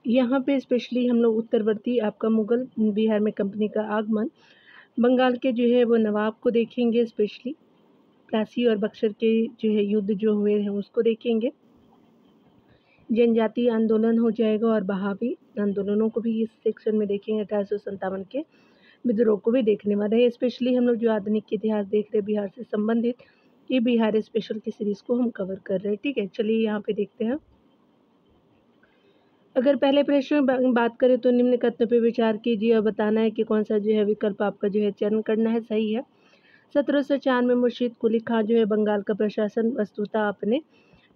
यहाँ पे स्पेशली हम लोग उत्तरवर्ती आपका मुग़ल बिहार में कंपनी का आगमन, बंगाल के जो है वो नवाब को देखेंगे, स्पेशली प्लासी और बक्सर के जो है युद्ध जो हुए हैं उसको देखेंगे। जनजातीय आंदोलन हो जाएगा और बहावी आंदोलनों को भी इस सेक्शन में देखेंगे। 1857 के विद्रोह को भी देखने वाले हैं। स्पेशली हम लोग जो आधुनिक इतिहास देख रहे हैं बिहार से संबंधित, ये बिहार स्पेशल की सीरीज़ को हम कवर कर रहे हैं। ठीक है, चलिए यहाँ पे देखते हैं। अगर पहले प्रश्न में बात करें तो निम्न कथनों पे विचार कीजिए और बताना है कि कौन सा जो है विकल्प आपका जो है चयन करना है, सही है। 1704 में मुर्शीद कुली खां जो है बंगाल का प्रशासन वस्तुतः अपने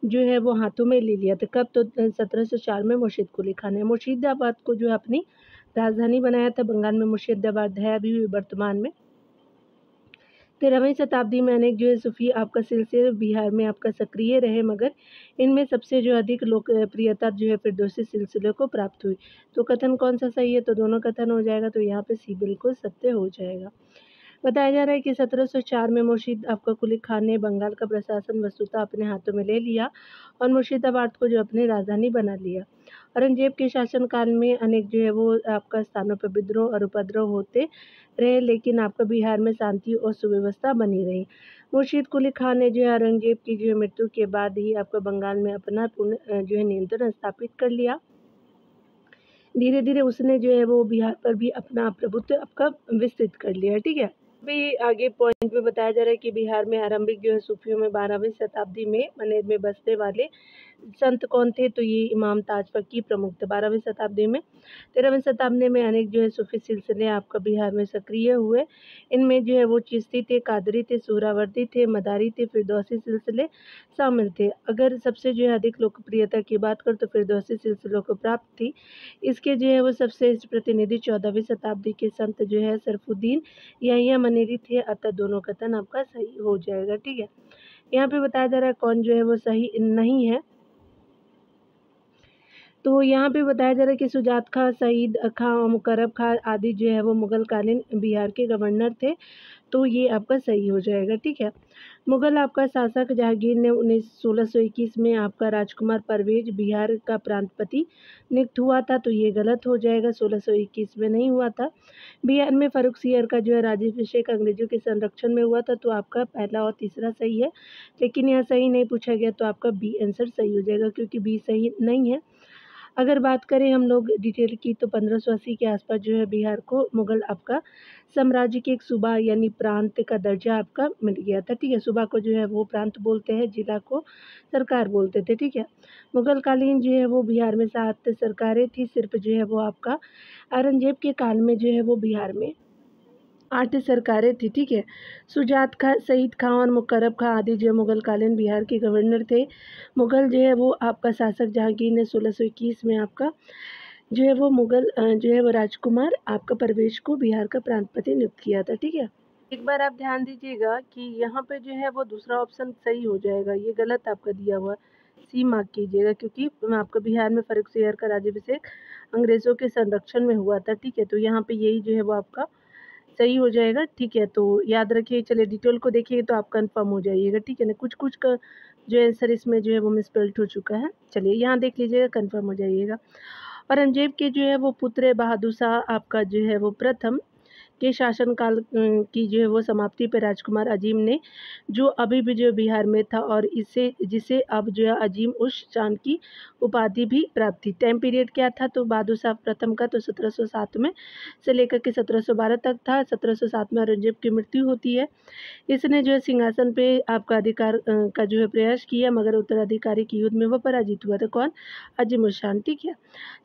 जो है वो हाथों में ले लिया था। कब? तो 1704 में मुर्शीद कुली खां ने मुर्शिदाबाद को जो है अपनी राजधानी बनाया था। बंगाल में मुर्शिदाबाद है अभी भी वर्तमान में। 13वीं शताब्दी में अनेक जो है सूफी आपका सिलसिले बिहार में आपका सक्रिय रहे, मगर इनमें सबसे जो अधिक लोकप्रियता जो है फिरदौसी सिलसिले को प्राप्त हुई। तो कथन कौन सा सही है? तो दोनों कथन हो जाएगा, तो यहाँ पे सी बिल्कुल सत्य हो जाएगा। बताया जा रहा है कि 1704 में मुर्शीद आपका कुली खान ने बंगाल का प्रशासन वस्तुतः अपने हाथों में ले लिया और मुर्शिदाबाद को जो अपनी राजधानी बना लिया। औरंगजेब के शासनकाल में अनेक जो है वो आपका स्थानों पर विद्रोह और उपद्रव होते रहे, लेकिन आपका बिहार में शांति और सुव्यवस्था बनी रही। मुर्शीद कुली खान ने जो है औरंगजेब की जो है मृत्यु के बाद ही आपका बंगाल में अपना जो है नियंत्रण स्थापित कर लिया। धीरे धीरे उसने जो है वो बिहार पर भी अपना प्रभुत्व आपका विस्तृत कर लिया। ठीक है, भी आगे पॉइंट में बताया जा रहा है कि बिहार में आरंभिक जो है सूफियों में 12वीं शताब्दी में मनेर में बसने वाले संत कौन थे? तो ये इमाम ताज फकीर प्रमुख थे 12वीं शताब्दी में। 13वीं शताब्दी में अनेक जो है सूफी सिलसिले आपका बिहार में सक्रिय हुए। इनमें जो है वो चिश्ती थे, कादरी थे, सुहरावर्दी थे, मदारी थे, फिरदौसी सिलसिले शामिल थे। अगर सबसे जो है अधिक लोकप्रियता की बात करें तो फिरदौसी सिलसिलों को प्राप्त थी। इसके जो है वो सबसे प्रतिनिधि 14वीं शताब्दी के संत जो है सरफुद्दीन या मनेरी थे, अतः दोनों कथन आपका सही हो जाएगा। ठीक है, यहाँ पे बताया जा रहा है कौन जो है वो सही नहीं है। तो यहाँ पे बताया जा रहा है कि सुजात खां, सईद खां और मुकर्रब खां आदि जो है वो मुगल कालीन बिहार के गवर्नर थे, तो ये आपका सही हो जाएगा। ठीक है, मुगल आपका शासक जहांगीर ने 1621 में आपका राजकुमार परवेज बिहार का प्रांतपति नियुक्त हुआ था, तो ये गलत हो जाएगा, 1621 में नहीं हुआ था। बिहार में फर्रुखसियर का जो है राज्याभिषेक अंग्रेजों के संरक्षण में हुआ था, तो आपका पहला और तीसरा सही है, लेकिन यहाँ सही नहीं पूछा गया, तो आपका बी आंसर सही हो जाएगा, क्योंकि बी सही नहीं है। अगर बात करें हम लोग डिटेल की तो 1580 के आसपास जो है बिहार को मुगल आपका साम्राज्य के एक सूबा यानी प्रांत का दर्जा आपका मिल गया था। ठीक है, सूबा को जो है वो प्रांत बोलते हैं, जिला को सरकार बोलते थे। ठीक है, मुगल कालीन जो है वो बिहार में 7 सरकारें थी, सिर्फ जो है वो आपका औरंगजेब के काल में जो है वो बिहार में 8 सरकारें थी। ठीक है, सुजात खां, सईद खां और मुकर्रब खां आदि जो मुगल कालीन बिहार के गवर्नर थे। मुगल जो है वो आपका शासक जहांगीर ने 1621 में आपका जो है वो मुगल जो है वो राजकुमार आपका परवेज को बिहार का प्रांतपति नियुक्त किया था। ठीक है, एक बार आप ध्यान दीजिएगा कि यहाँ पे जो है वो दूसरा ऑप्शन सही हो जाएगा, ये गलत आपका दिया हुआ, सी मार्क कीजिएगा, क्योंकि आपका बिहार में फर्रुखसियर का राज्याभिषेक अंग्रेजों के संरक्षण में हुआ था। ठीक है, तो यहाँ पे यही जो है वो आपका सही हो जाएगा। ठीक है, तो याद रखिए, चलिए डिटेल को देखिए तो आप कंफर्म हो जाइएगा। ठीक है ना, कुछ कुछ का जो आंसर इसमें जो है वो मिसप्लेस्ड हो चुका है। चलिए यहाँ देख लीजिएगा, कंफर्म हो जाइएगा। औरंगजेब के जो है वो पुत्र बहादुर शाह आपका जो है वो प्रथम के शासनकाल की जो है वो समाप्ति पर राजकुमार अजीम ने जो अभी भी जो बिहार में था और इसे जिसे अब जो है अजीम उस शान की उपाधि भी प्राप्त थी। टाइम पीरियड क्या था? तो बहादुर शाह प्रथम का तो 1707 में से लेकर के 1712 तक था। 1707 में औरंगजेब की मृत्यु होती है। इसने जो है सिंहासन पे आपका अधिकार का जो है प्रयास किया, मगर उत्तराधिकारी के युद्ध में वो पराजित हुआ था। कौन? अजीमुशान। ठीक है,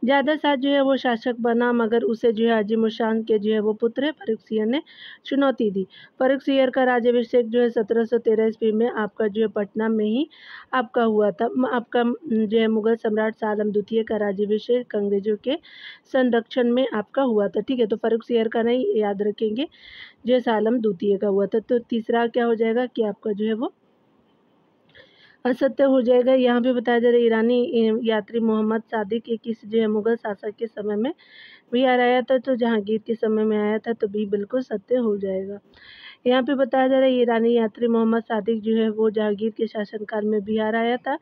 ज़्यादा शाह जो है वो शासक बना, मगर उसे जो है अजीमुशान के जो है वो पुत्र फर्रुखसियर ने चुनौती दी। फर्रुखसियर का राज्याभिषेक जो है 1713 ईस्वी में आपका जो है पटना में ही आपका हुआ था। आपका जो है मुगल सम्राट शाह आलम द्वितीय का राज्याभिषेक अंग्रेजों के संरक्षण में आपका हुआ था। ठीक है, तो फर्रुखसियर का नहीं, याद रखेंगे जो है शाह आलम द्वितीय का हुआ था। तो तीसरा क्या हो जाएगा कि आपका जो है वो असत्य हो जाएगा। यहाँ पे बताया जा रहा है ईरानी यात्री मोहम्मद सादिक ये किस जो है मुगल शासक के समय में बिहार आया था, तो जहांगीर के समय में आया था, तो बी बिल्कुल सत्य हो जाएगा। यहाँ पे बताया जा रहा है ईरानी यात्री मोहम्मद सादिक जो है वो जहांगीर के शासनकाल में बिहार आया था।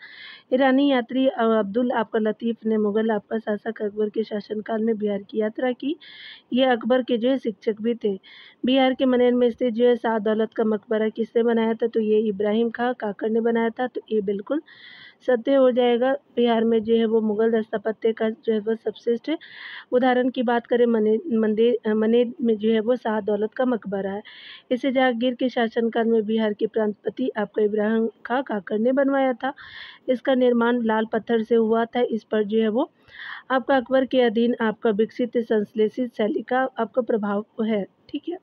ईरानी यात्री अब्दुल आपका लतीफ़ ने मुग़ल आपका शासक अकबर के शासनकाल में बिहार की यात्रा की। ये अकबर के जो है शिक्षक भी थे। बिहार के मनेर में स्थित जो है शाह दौलत का मकबरा किसने बनाया था? तो ये इब्राहिम खाँ काकड़ ने बनाया था। तो ये बिल्कुल सत्य हो जाएगा। बिहार में जो है वो मुग़ल स्थापत्य का जो है वो सबश्रेष्ठ उदाहरण की बात करें मनेर में जो है वो शाह दौलत का मकबरा है। इसे जहांगीर के शासनकाल में बिहार के प्रांतपति आपका इब्राहिम खाँ काकड़ ने बनवाया था। इसका निर्माण लाल पत्थर से हुआ था। इस पर जो है वो आपका अकबर के अधीन आपका विकसित संश्लेषित शैली का आपका प्रभाव है। ठीक है।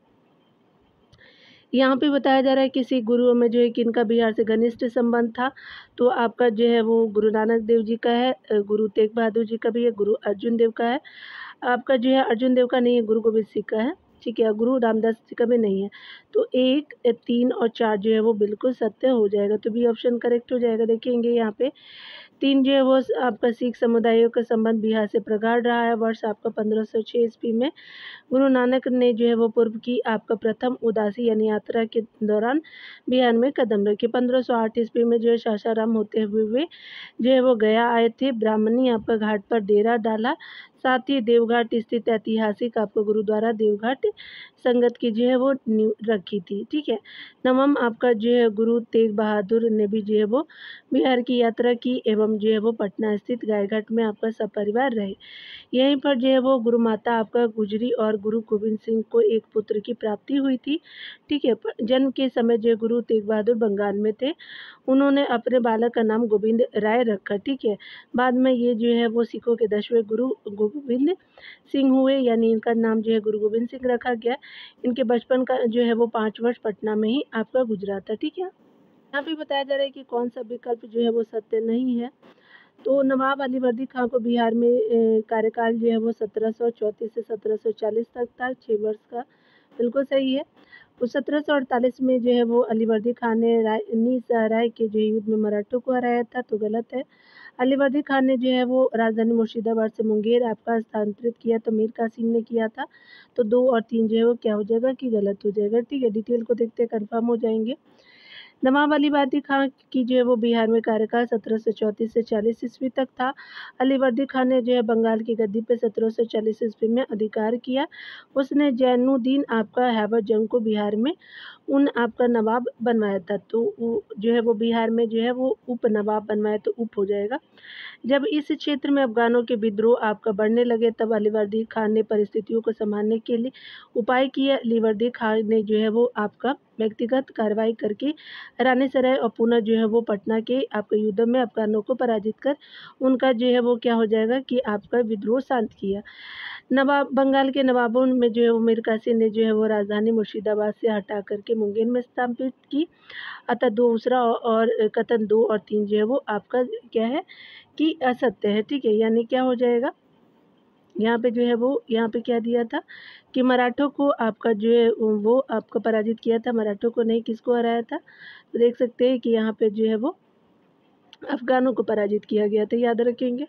यहाँ पे बताया जा रहा है किसी गुरुओं में जो है किनका बिहार से घनिष्ठ संबंध था। तो आपका जो है वो गुरु नानक देव जी का है, गुरु तेग बहादुर जी का भी है, गुरु अर्जुन देव का है। आपका जो है अर्जुन देव का नहीं है, गुरु गोबिंद सिंह का है। ठीक है, गुरु रामदास जी का भी नहीं है। तो 1, 3 और 4 जो है वो बिल्कुल सत्य हो जाएगा। तो बी ऑप्शन करेक्ट हो जाएगा। देखेंगे यहाँ पे 3 जो है वो आपका सिख समुदायों का संबंध बिहार से प्रगाढ़ रहा है। वर्ष आपका 1506 ईस्वी में गुरु नानक ने जो है वो पूर्व की आपका प्रथम उदासी यानी यात्रा के दौरान बिहार में कदम रखे। 1508 ईस्वी में जो है सासाराम होते हुए वे जो है वो गया आए थे। ब्राह्मणी आपका घाट पर डेरा डाला। साथ ही देवघाट स्थित ऐतिहासिक आपका गुरुद्वारा देवघाट संगत की जो है वो नींव रखी थी। ठीक है। नवम आपका जो है गुरु तेग बहादुर ने भी जो है वो बिहार की यात्रा की एवं जो है वो पटना स्थित गायघाट में आपका सपरिवार रहे। यहीं पर जो है वो गुरु माता आपका गुजरी और गुरु गोबिंद सिंह को एक पुत्र की प्राप्ति हुई थी। ठीक है। जन्म के समय जो गुरु तेग बहादुर बंगाल में थे। उन्होंने अपने बालक का नाम गोविंद राय रखा। ठीक है। बाद में ये जो है वो सिखों के 10वें गुरु गोविंद सिंह हुए, यानी इनका नाम जो है गुरु गोबिंद सिंह रखा गया। इनके बचपन का जो है वो 5 वर्ष पटना में ही आपका गुजरा था। ठीक है। यहाँ पे बताया जा रहा है कि कौन सा विकल्प जो है वो सत्य नहीं है। तो नवाब अलीवर्दी खां को बिहार में कार्यकाल जो है वो 1734 से 1740 तक था, 6 वर्ष का। बिल्कुल सही है। तो 1748 में जो है वो अलीवर्दी खान ने रानी सराय के जो युद्ध में मराठों को हराया था। तो गलत है। अलीवर्दी खान ने जो है वो राजधानी मुर्शिदाबाद से मुंगेर आपका स्थानांतरित किया, तो मीर कासिम ने किया था। तो 2 और 3 जो है वो क्या हो जाएगा कि गलत हो जाएगा। ठीक है। डिटेल को देखते कंफर्म हो जाएंगे। नवाब अलीवर्दी खां की जो है वो बिहार में कार्यकाल 1734 से 40 ईस्वी तक था। अलीवर्दी खान ने जो है बंगाल की गद्दी पे 1740 ईस्वी में अधिकार किया। उसने जैनुद्दीन आपका हैबर जंग को बिहार में आपका नवाब बनवाया था। तो वो जो है वो बिहार में जो है वो उप नवाब बनवाया, तो उप हो जाएगा। जब इस क्षेत्र में अफगानों के विद्रोह आपका बढ़ने लगे तब अलीवर्दी खान ने परिस्थितियों को संभालने के लिए उपाय किया। अलीवर्दी खान ने जो है वो आपका व्यक्तिगत कार्रवाई करके रानीसराय और पुनः जो है वो पटना के आपके युद्ध में अफगानों को पराजित कर उनका जो है वो क्या हो जाएगा कि आपका विद्रोह शांत किया। नवाब बंगाल के नवाबों में जो है वो मीर कासिम ने जो है वो राजधानी मुर्शिदाबाद से हटा करके मुंगेर में स्थापित की। अतः दूसरा और कथन 2 और 3 जो है वो आपका क्या है कि असत्य है। ठीक है। यानी क्या हो जाएगा, यहाँ पे जो है वो यहाँ पे क्या दिया था कि मराठों को आपका जो है वो आपका पराजित किया था, मराठों को नहीं, किसको हराया था। तो देख सकते हैं कि यहाँ पे जो है वो अफगानों को पराजित किया गया था, याद रखेंगे।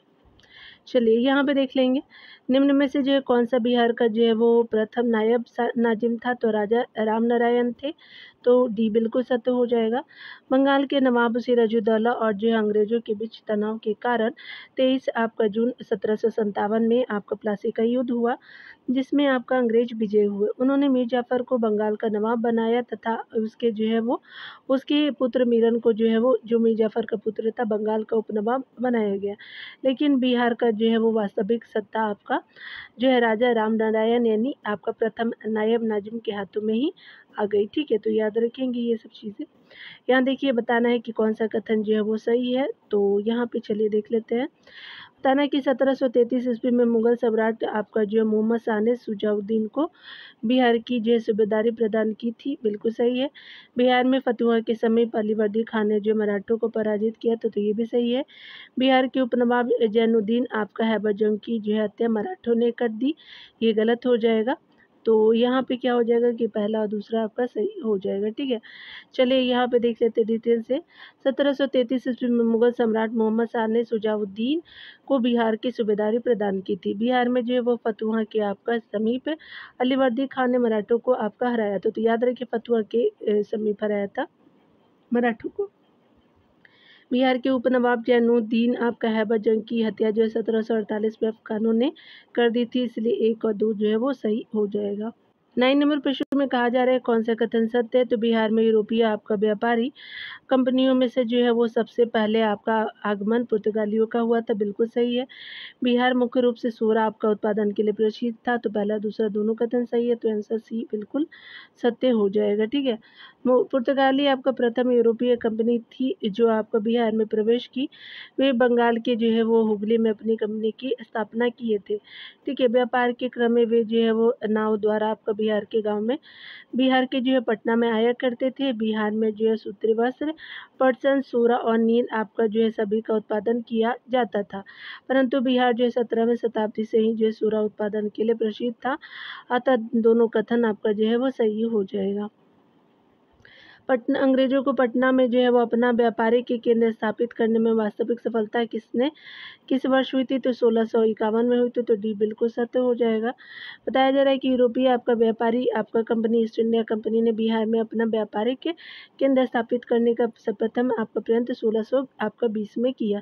चलिए यहाँ पे देख लेंगे निम्न में से जो है कौन सा बिहार का जो है वो प्रथम नायब नाजिम था। तो राजा राम नारायण थे। तो डी बिल्कुल सत्य हो जाएगा। बंगाल के नवाब सिराजुद्दौला और जो है अंग्रेजों के बीच तनाव के कारण 23 आपका जून 1757 में आपका प्लासी का युद्ध हुआ, जिसमें आपका अंग्रेज विजय हुए। उन्होंने मीर जाफर को बंगाल का नवाब बनाया तथा उसके जो है वो उसके पुत्र मीरन को जो है वो जो मीर जाफर का पुत्र था बंगाल का उपनवाब बनाया गया। लेकिन बिहार का जो है वो वास्तविक सत्ता आपका जो है राजा राम नारायण यानी आपका प्रथम नायब नाजिम के हाथों में ही आ गई। ठीक है। तो याद रखेंगे ये सब चीज़ें। यहाँ देखिए बताना है कि कौन सा कथन जो है वो सही है। तो यहाँ पे चलिए देख लेते हैं। बताना है कि 1733 ईस्वी में मुगल सम्राट आपका जो है मोहम्मद शाह ने सुजाउद्दीन को बिहार की जो है सूबेदारी प्रदान की थी। बिल्कुल सही है। बिहार में फतुहा के समीप अलीवर्दी खान ने जो मराठों को पराजित किया था, तो ये भी सही है। बिहार के उपनवाब जैनुद्दीन आपका हैबर जंग की जो है हत्या मराठों ने कर दी, ये गलत हो जाएगा। तो यहाँ पे क्या हो जाएगा कि पहला और दूसरा आपका सही हो जाएगा। ठीक है, चलिए यहाँ पे देख लेते हैं डिटेल से। 1733 ईस्वी में मुगल सम्राट मोहम्मद शाह ने शुजाउद्दीन को बिहार की सूबेदारी प्रदान की थी। बिहार में जो है वो फतुहा के आपका समीप अलीवर्दी खान ने मराठों को आपका हराया था। तो याद रखिए फतुहा के समीप हराया था मराठों को। बिहार के उपनवाब जैनुद्दीन आपका हैबर जंग की हत्या जो है 1748 में अफगानों ने कर दी थी, इसलिए 1 और 2 जो है वो सही हो जाएगा। 9 नंबर प्रश्न में कहा जा रहा है कौन सा कथन सत्य है। तो बिहार में यूरोपीय आपका व्यापारी कंपनियों में से जो है वो सबसे पहले आपका आगमन पुर्तगालियों का हुआ था, बिल्कुल सही है। बिहार मुख्य रूप से सोरा आपका उत्पादन के लिए प्रसिद्ध था। तो पहला दूसरा दोनों कथन सही है, तो आंसर सी बिल्कुल सत्य हो जाएगा। ठीक है, पुर्तगाली आपका प्रथम यूरोपीय कंपनी थी जो आपका बिहार में प्रवेश की। वे बंगाल के जो है वो हुगली में अपनी कंपनी की स्थापना किए थे। ठीक है, व्यापार के क्रम में वे जो है वो नाव द्वारा आपका बिहार के गाँव में बिहार के जो है पटना में आया करते थे। बिहार में जो है सूती वस्त्र, पटसन, सूरा और नील आपका जो है सभी का उत्पादन किया जाता था, परंतु बिहार जो है 17वीं शताब्दी से ही जो है सूरा उत्पादन के लिए प्रसिद्ध था। अतः दोनों कथन आपका जो है वो सही हो जाएगा। पटना अंग्रेजों को पटना में जो है वो अपना व्यापारिक केंद्र स्थापित करने में वास्तविक सफलता किस वर्ष हुई थी। तो 1651 में हुई थी। तो डी बिल्कुल सत्य हो जाएगा। बताया जा रहा है कि यूरोपीय आपका व्यापारी आपका कंपनी ईस्ट इंडिया कंपनी ने बिहार में अपना व्यापारिक केंद्र स्थापित करने का प्रथम आपका प्रयत्न 1600 आपका 20 में किया।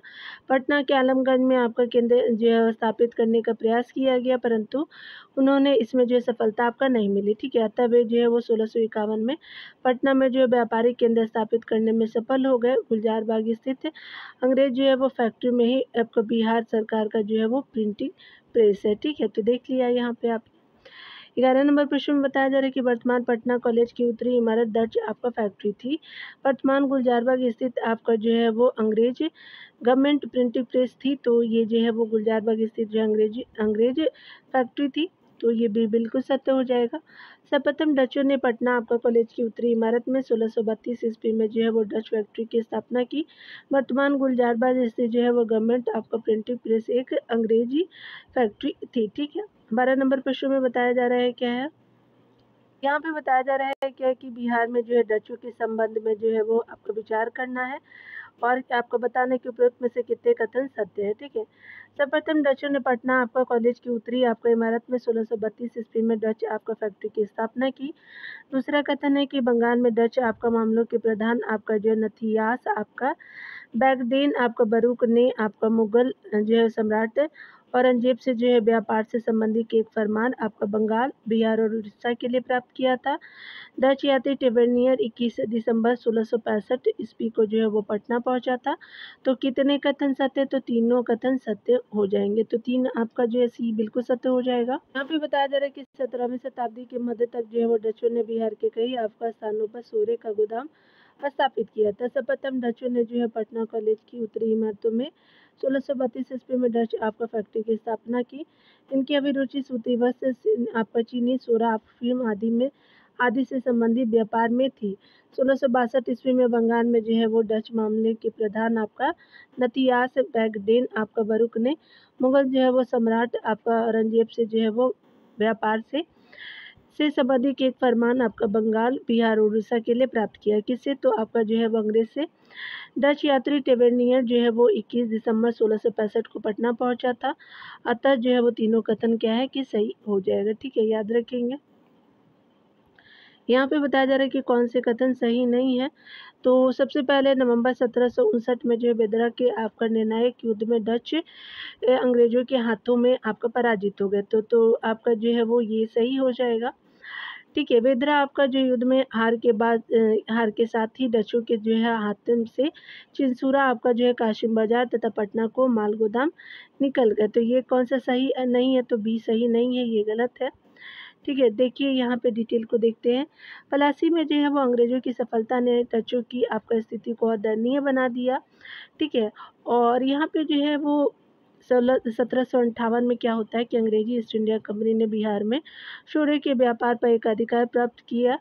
पटना के आलमगंज में आपका केंद्र जो है स्थापित करने का प्रयास किया गया, परंतु उन्होंने इसमें जो है सफलता आपका नहीं मिली। ठीक है, अतः वे जो है वो 1651 में पटना में जो है व्यापारिक केंद्र स्थापित करने में सफल हो गए। गुलजार बाग स्थित अंग्रेज जो है वो फैक्ट्री में ही आपका बिहार सरकार का जो है वो प्रिंटिंग प्रेस है। ठीक है, तो देख लिया यहाँ पे आप। 11 नंबर प्रश्न में बताया जा रहा है कि वर्तमान पटना कॉलेज की उत्तरी इमारत डच आपका फैक्ट्री थी। वर्तमान गुलजारबाग स्थित आपका जो है वो अंग्रेज गवर्नमेंट प्रिंटिंग प्रेस थी। तो ये जो है वो गुलजारबाग स्थित जो अंग्रेज फैक्ट्री थी। तो ये भी बिल्कुल सत्य हो जाएगा। सर्वप्रथम डचों ने पटना आपका कॉलेज की उत्तरी इमारत में 1632 ईस्वी में जो है वो डच फैक्ट्री की स्थापना की। वर्तमान गुलजारबाग स्थित जो है वो गवर्नमेंट आपका प्रिंटिंग प्रेस एक अंग्रेजी फैक्ट्री थी। ठीक है, 12 नंबर प्रश्न में बताया जा रहा है क्या है, यहाँ पे बताया जा रहा है क्या कि बिहार में जो है डचों के संबंध में जो है वो आपको विचार करना है और आपको बताने के उपयुक्त में से कितने कथन सत्य है। ठीक है, सर्वप्रथम डचों ने पटना आपका कॉलेज की उत्तरी आपका इमारत में 1632 ईस्वी में डच आपका फैक्ट्री की स्थापना की। दूसरा कथन है कि बंगाल में डच आपका मामलों के प्रधान आपका जो नथियास आपका बैगडेन आपका बरूक ने आपका मुगल जो है सम्राट औरंगजेब से जो है व्यापार से संबंधित एक फरमान आपका बंगाल, बिहार और उड़ीसा के लिए प्राप्त किया था। डच यात्री टेवर्नियर 21 दिसंबर 1665 ईस्वी को जो है वो पटना पहुंचा था। तो कितने कथन सत्य, तो तीनों कथन सत्य हो जाएंगे। तो 3 आपका जो है सी बिल्कुल सत्य हो जाएगा। यहाँ पे बताया जा रहा है कि 17वीं शताब्दी के मध्य तक जो है वो डचों ने बिहार के कई आपका स्थानों पर सोरे का गोदाम स्थापित किया था। सर्वप्रथम डचों ने जो है पटना कॉलेज की उत्तरी इमारतों में 1632 ईस्वी में डच आपका फैक्ट्री की स्थापना की। इनकी अभिरुचि सूती वस्त्र आपका चीनी सोरा अफीम आदि से संबंधित व्यापार में थी। 1662 ईस्वी में बंगाल में जो है वो डच मामले के प्रधान आपका नथियास बैगडेन आपका बरूक ने मुगल जो है वो सम्राट आपका औरंगजेब से जो है वो व्यापार से संबंधित एक फरमान आपका बंगाल, बिहार और उड़ीसा के लिए प्राप्त किया। किससे, तो आपका जो है वो अंग्रेज से। डच यात्री टेवर्नियर जो है वो 21 दिसंबर 1665 को पटना पहुंचा था। अतः जो है वो तीनों कथन क्या है कि सही हो जाएगा। ठीक है, याद रखेंगे। यहाँ पे बताया जा रहा है कि कौन से कथन सही नहीं है। तो सबसे पहले नवंबर 1759 में जो है बेदरा के आपका निर्णायक युद्ध में डच अंग्रेजों के हाथों में आपका पराजित हो गए। तो आपका जो है वो ये सही हो जाएगा। ठीक है, बेदरा आपका जो युद्ध में हार के साथ ही डचों के जो है हाथों से चिंसूरा आपका जो है काशिम बाजार तथा पटना को माल गोदाम निकल गए। तो ये कौन सा सही नहीं है, तो बी सही नहीं है, ये गलत है। ठीक है, देखिए यहाँ पे डिटेल को देखते हैं। पलासी में जो है वो अंग्रेजों की सफलता ने डचों की आपका स्थिति को और दयनीय बना दिया। ठीक है, और यहाँ पे जो है वो 1758 में क्या होता है कि अंग्रेजी ईस्ट इंडिया कंपनी ने बिहार में शोरे के व्यापार पर एक अधिकार प्राप्त किया।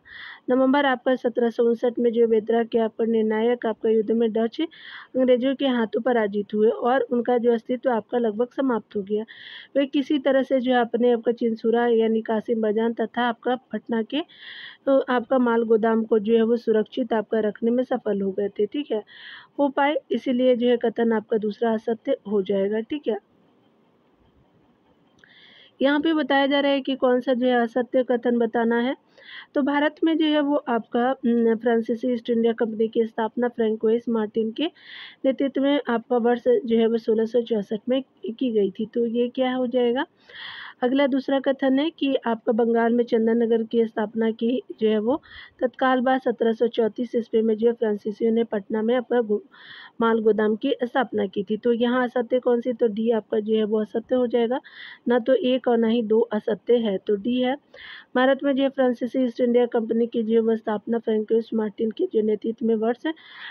नवंबर आपका 1759 में जो बेदरा के आपका निर्णायक आपका युद्ध में डच अंग्रेजों के हाथों पराजित हुए और उनका जो अस्तित्व आपका लगभग समाप्त हो गया। वे किसी तरह से जो अपने आपका चिंसुरा यानी कासिम बाजान तथा आपका पटना के तो आपका माल गोदाम को जो है वो सुरक्षित आपका रखने में सफल हो गए थे, ठीक है, हो पाए, इसीलिए जो है कथन आपका दूसरा असत्य हो जाएगा, ठीक है। यहाँ पे बताया जा रहा है कि कौन सा जो है असत्य कथन बताना है। तो भारत में जो है वो आपका फ्रांसीसी ईस्ट इंडिया कंपनी की स्थापना फ्रैंकोइस मार्टिन के नेतृत्व में आपका वर्ष जो है वो 1664 में की गई थी। तो ये क्या हो जाएगा। अगला दूसरा कथन है कि आपका बंगाल में चंदन नगर की स्थापना की जो है वो तत्काल बाद 1734 ईस्वी में जो है फ्रांसीसियों ने पटना में आपका माल गोदाम की स्थापना की थी। तो यहाँ असत्य कौन सी, तो डी आपका जो है वो असत्य हो जाएगा। ना तो एक और ना ही दो असत्य है, तो डी है। भारत में जो है फ्रांसीसी ईस्ट इंडिया कंपनी की जो है स्थापना फ्रैंकोइस मार्टिन के जो नेतृत्व में वर्ष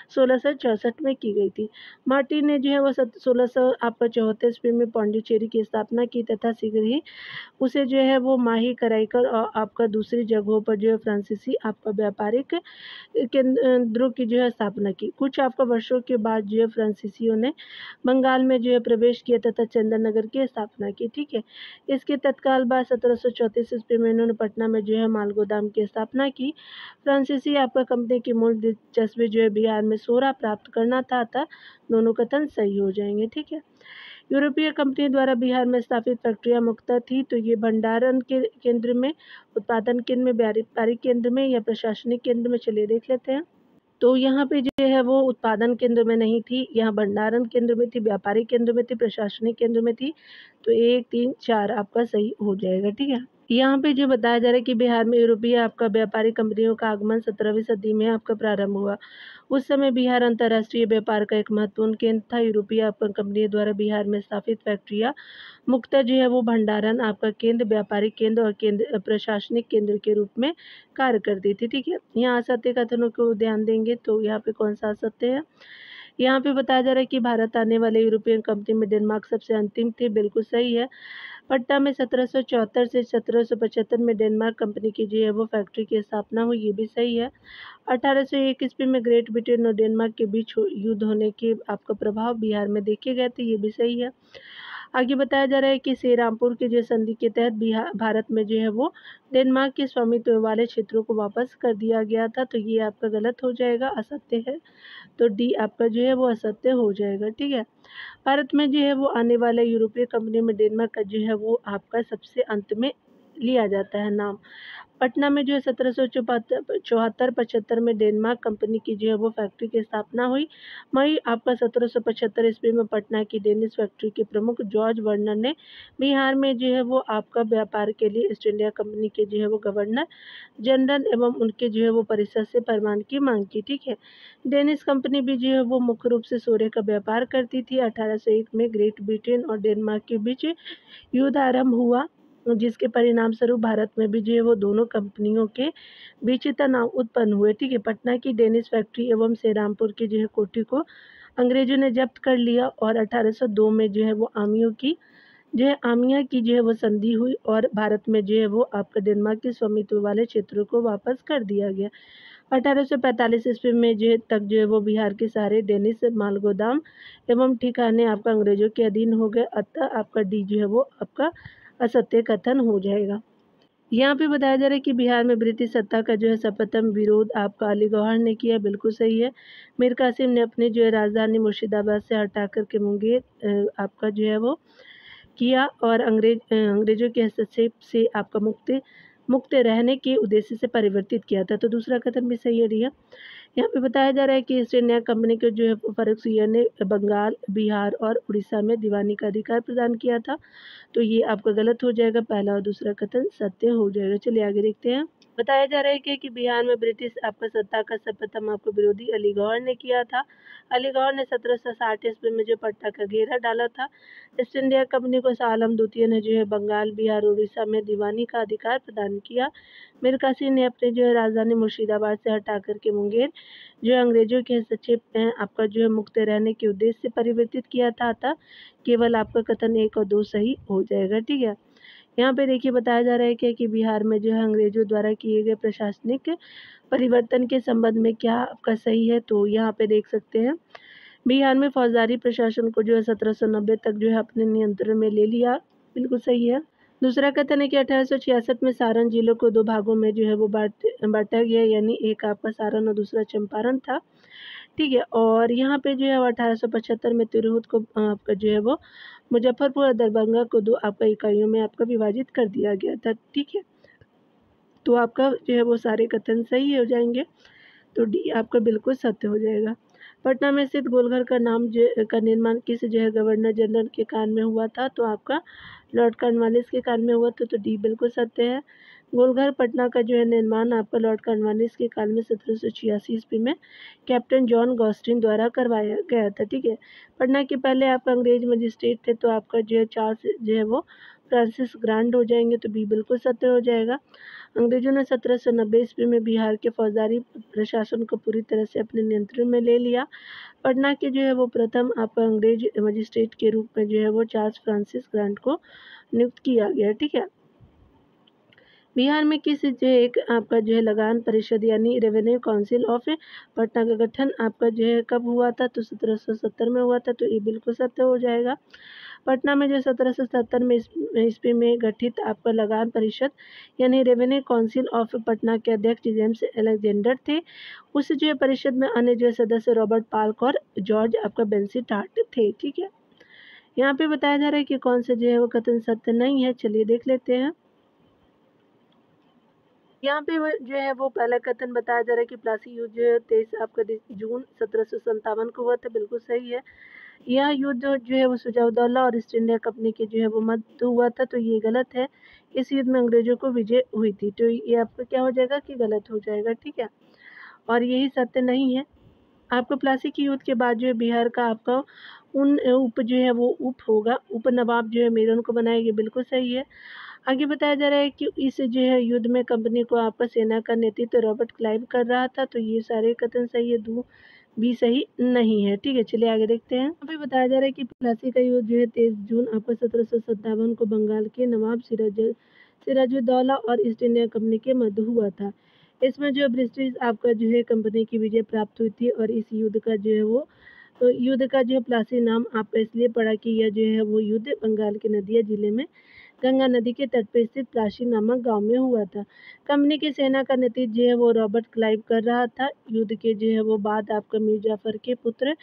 1664 में की गई थी। मार्टिन ने जो है वो 1674 ईस्वी में पौंडीचेरी की स्थापना की तथा शीघ्र ही उसे जो है वो माही कराईकर और आपका दूसरी जगहों पर जो है फ्रांसीसी आपका व्यापारिक केंद्रों की जो है स्थापना की। कुछ आपका वर्षों के बाद जो है फ्रांसीसियों ने बंगाल में जो है प्रवेश किया तथा चंदन नगर की स्थापना की, ठीक है। इसके तत्काल बाद 1734 ईस्वी में इन्होंने पटना में जो है माल गोदाम की स्थापना की। फ्रांसीसी आपका कंपनी की मूल दिलचस्पी जो है बिहार में सोरा प्राप्त करना था, अतः दोनों कथन सही हो जाएंगे, ठीक है। यूरोपीय कंपनी द्वारा बिहार में स्थापित फैक्ट्रियां मुख्यतः थी, तो ये भंडारण के केंद्र में, उत्पादन केंद्र में, व्यापारिक केंद्र में या प्रशासनिक केंद्र में, चलिए देख लेते हैं। तो यहाँ पे जो है वो उत्पादन केंद्र में नहीं थी, यहाँ भंडारण केंद्र में थी, व्यापारिक केंद्र में थी, प्रशासनिक केंद्र में थी। तो 1, 3, 4 आपका सही हो जाएगा, ठीक है। यहाँ पे जो बताया जा रहा है कि बिहार में यूरोपीय आपका व्यापारिक कंपनियों का आगमन 17वीं सदी में आपका प्रारंभ हुआ। उस समय बिहार अंतर्राष्ट्रीय व्यापार का एक महत्वपूर्ण केंद्र था। यूरोपीय आपका कंपनियों द्वारा बिहार में स्थापित फैक्ट्रियाँ मुख्यतः जो है वो भंडारण आपका केंद्र, व्यापारिक केंद्र और केंद्र प्रशासनिक केंद्र के रूप में कार्य करती थी, ठीक है। यहाँ असत्य कथनों को ध्यान देंगे तो यहाँ पे कौन सा असत्य है। यहाँ पे बताया जा रहा है कि भारत आने वाले यूरोपियन कंपनी में डेनमार्क सबसे अंतिम थे, बिल्कुल सही है। पटना में 1774 से 1775 में डेनमार्क कंपनी की जो है वो फैक्ट्री की स्थापना हुई, ये भी सही है। 1801 ईस्वी में ग्रेट ब्रिटेन और डेनमार्क के बीच युद्ध होने के आपका प्रभाव बिहार में देखे गए थे, ये भी सही है। आगे बताया जा रहा है कि श्रीरामपुर के जो संधि के तहत बिहार भारत में जो है वो डेनमार्क के स्वामित्व वाले क्षेत्रों को वापस कर दिया गया था, तो ये आपका गलत हो जाएगा, असत्य है। तो डी आपका जो है वो असत्य हो जाएगा, ठीक है। भारत में जो है वो आने वाले यूरोपीय कंपनी में डेनमार्क का जो है वो आपका सबसे अंत में लिया जाता है नाम। पटना में जो है 1774-75 में डेनमार्क कंपनी की जो है वो फैक्ट्री की स्थापना हुई। मई आपका 1775 ईस्वी में पटना की डेनिश फैक्ट्री के प्रमुख जॉर्ज वर्नर ने बिहार में जो है वो आपका व्यापार के लिए ईस्ट इंडिया कंपनी के जो है वो गवर्नर जनरल एवं उनके जो है वो परिषद से फरमान की मांग की, ठीक है। डेनिश कंपनी भी जो है वो मुख्य रूप से सोरे का व्यापार करती थी। 1801 में ग्रेट ब्रिटेन और डेनमार्क के बीच युद्ध आरंभ हुआ, जिसके परिणाम स्वरूप भारत में भी जो है वो दोनों कंपनियों के बीच तनाव उत्पन्न हुए, ठीक है। पटना की डेनिश फैक्ट्री एवं श्रीरामपुर की जो है कोठी को अंग्रेजों ने जब्त कर लिया और 1802 में जो है वो आमिया की जो है वो संधि हुई और भारत में जो है वो आपका डेनमार्क के स्वामित्व वाले क्षेत्रों को वापस कर दिया गया। 1845 ईस्वी में तक जो है वो बिहार के सारे डेनिश माल गोदाम एवं ठिकाने आपका अंग्रेजों के अधीन हो गए, अतः आपका डी जो है वो आपका असत्य कथन हो जाएगा। यहाँ पे बताया जा रहा है कि बिहार में ब्रिटिश सत्ता का जो है सर्वप्रथम विरोध आपका अली गौहर ने किया, बिल्कुल सही है। मीर कासिम ने अपनी जो है राजधानी मुर्शिदाबाद से हटाकर के मुंगेर आपका जो है वो किया और अंग्रेजों के हस्तक्षेप से आपका मुक्त रहने के उद्देश्य से परिवर्तित किया था, तो दूसरा कथन भी सही है रिया। यहाँ पे बताया जा रहा है कि ईस्ट इंडिया कंपनी के जो है फर्रुखसियों ने बंगाल, बिहार और उड़ीसा में दीवानी का अधिकार प्रदान किया था, तो ये आपका गलत हो जाएगा, पहला और दूसरा कथन सत्य हो जाएगा। चलिए आगे देखते हैं। बताया जा रहा है कि बिहार में ब्रिटिश आपका सत्ता का सर्वप्रथम आपको विरोधी अली गौहर ने किया था। अली गौहर ने 1760 ईस्वी में जो पटना का घेरा डाला था। ईस्ट इंडिया कंपनी को शाह आलम द्वितीय ने जो है बंगाल, बिहार, उड़ीसा में दीवानी का अधिकार प्रदान किया। मीर कासिम ने अपने जो है राजधानी मुर्शिदाबाद से हटा करके मुंगेर जो है अंग्रेजों के हस्तक्षेप में आपका जो है मुक्त रहने के उद्देश्य से परिवर्तित किया था। अतः केवल आपका कथन 1 और 2 सही हो जाएगा। ठीक है। यहाँ पे देखिए बताया जा रहा है कि बिहार में जो है अंग्रेजों द्वारा किए गए प्रशासनिक परिवर्तन के संबंध में क्या आपका सही है। तो यहाँ पे देख सकते हैं बिहार में फौजदारी प्रशासन को जो है 1790 तक जो है अपने नियंत्रण में ले लिया। बिल्कुल सही है। दूसरा कथन है कि 1866 में सारण जिलों को 2 भागों में जो है वो बांटा गया, यानी एक आपका सारण और दूसरा चंपारण था। ठीक है। और यहाँ पे जो है 1875 में तिरहुत को आपका जो है वो मुजफ्फरपुर और दरभंगा को 2 आपका इकाइयों में आपका विभाजित कर दिया गया था। ठीक है। तो आपका जो है वो सारे कथन सही हो जाएंगे। तो डी आपका बिल्कुल सत्य हो जाएगा। पटना में स्थित गोलघर का नाम का निर्माण किस जो है गवर्नर जनरल के काल में हुआ था। तो आपका लॉर्ड कॉर्नवालिस के काल में हुआ था। तो डी बिल्कुल सत्य है। गोलघर पटना का जो है निर्माण आपका लॉर्ड कॉर्नवालिस के काल में 1786 ईस्वी में कैप्टन जॉन गॉस्टिन द्वारा करवाया गया था। ठीक है। पटना के पहले आपका अंग्रेज मजिस्ट्रेट थे। तो आपका जो है चार्ल्स जो है वो फ्रांसिस ग्रांड हो जाएंगे। तो बी बिल्कुल सत्य हो जाएगा। अंग्रेजों ने 1790 ईस्वी में बिहार के फौजदारी प्रशासन को पूरी तरह से अपने नियंत्रण में ले लिया। पटना के जो है वो प्रथम आपका अंग्रेज मजिस्ट्रेट के रूप में जो है वो चार्ल्स फ्रांसिस ग्रांट को नियुक्त किया गया। ठीक है। बिहार में किस जो है एक आपका जो है लगान परिषद यानी रेवेन्यू काउंसिल ऑफ पटना का गठन आपका जो है कब हुआ था। तो 1770 में हुआ था। तो ये बिल्कुल सत्य हो जाएगा। पटना में जो 1770 में ईस्वी में गठित आपका लगान परिषद यानी रेवेन्यू काउंसिल ऑफ पटना के अध्यक्ष जेम्स अलेक्जेंडर थे। उस जो है परिषद में अन्य जो है सदस्य रॉबर्ट पार्क और जॉर्ज आपका बेंसी टार्ट थे। ठीक है। यहाँ पे बताया जा रहा है कि कौन से जो है वो कथन सत्य नहीं है। चलिए देख लेते हैं। यहाँ पे वो जो है वो पहला कथन बताया जा रहा है कि प्लासी युद्ध जो है 23 आपका जून 1757 को हुआ था। बिल्कुल सही है। यह युद्ध जो है वो सुजाउद्दौला और ईस्ट इंडिया कंपनी के जो है वो मध्य हुआ था। तो ये गलत है। इस युद्ध में अंग्रेजों को विजय हुई थी। तो ये आपका क्या हो जाएगा कि गलत हो जाएगा। ठीक है। और यही सत्य नहीं है। आपको प्लासी की युद्ध के बाद जो है बिहार का आपका उन उप जो है वो उप होगा उप नवाब जो है मेरन को बनाएगी। बिल्कुल सही है। आगे बताया जा रहा है कि इस जो है युद्ध में कंपनी को आपका सेना का नेतृत्व रॉबर्ट क्लाइव कर रहा था। तो ये सारे कथन सही है। दो भी सही नहीं है। ठीक है। चलिए आगे देखते हैं। यहाँ पे बताया जा रहा है कि प्लासी का युद्ध जो है 23 जून आपका 1757 को बंगाल के नवाब सिराजुद्दौला और ईस्ट इंडिया कंपनी के मध्य हुआ था। इसमें जो ब्रिटिश आपका जो है कंपनी की विजय प्राप्त हुई थी। और इस युद्ध का जो है वो तो युद्ध का जो है प्लासी नाम आपका इसलिए पड़ा कि यह जो है वो युद्ध बंगाल के नदिया जिले में गंगा नदी के तट पर स्थित प्लासी नामक गांव में हुआ था। कंपनी की सेना का नेतृत्व जो है वो रॉबर्ट क्लाइव कर रहा था। युद्ध के जो है वो बाद आपका मीर जाफर के पुत्र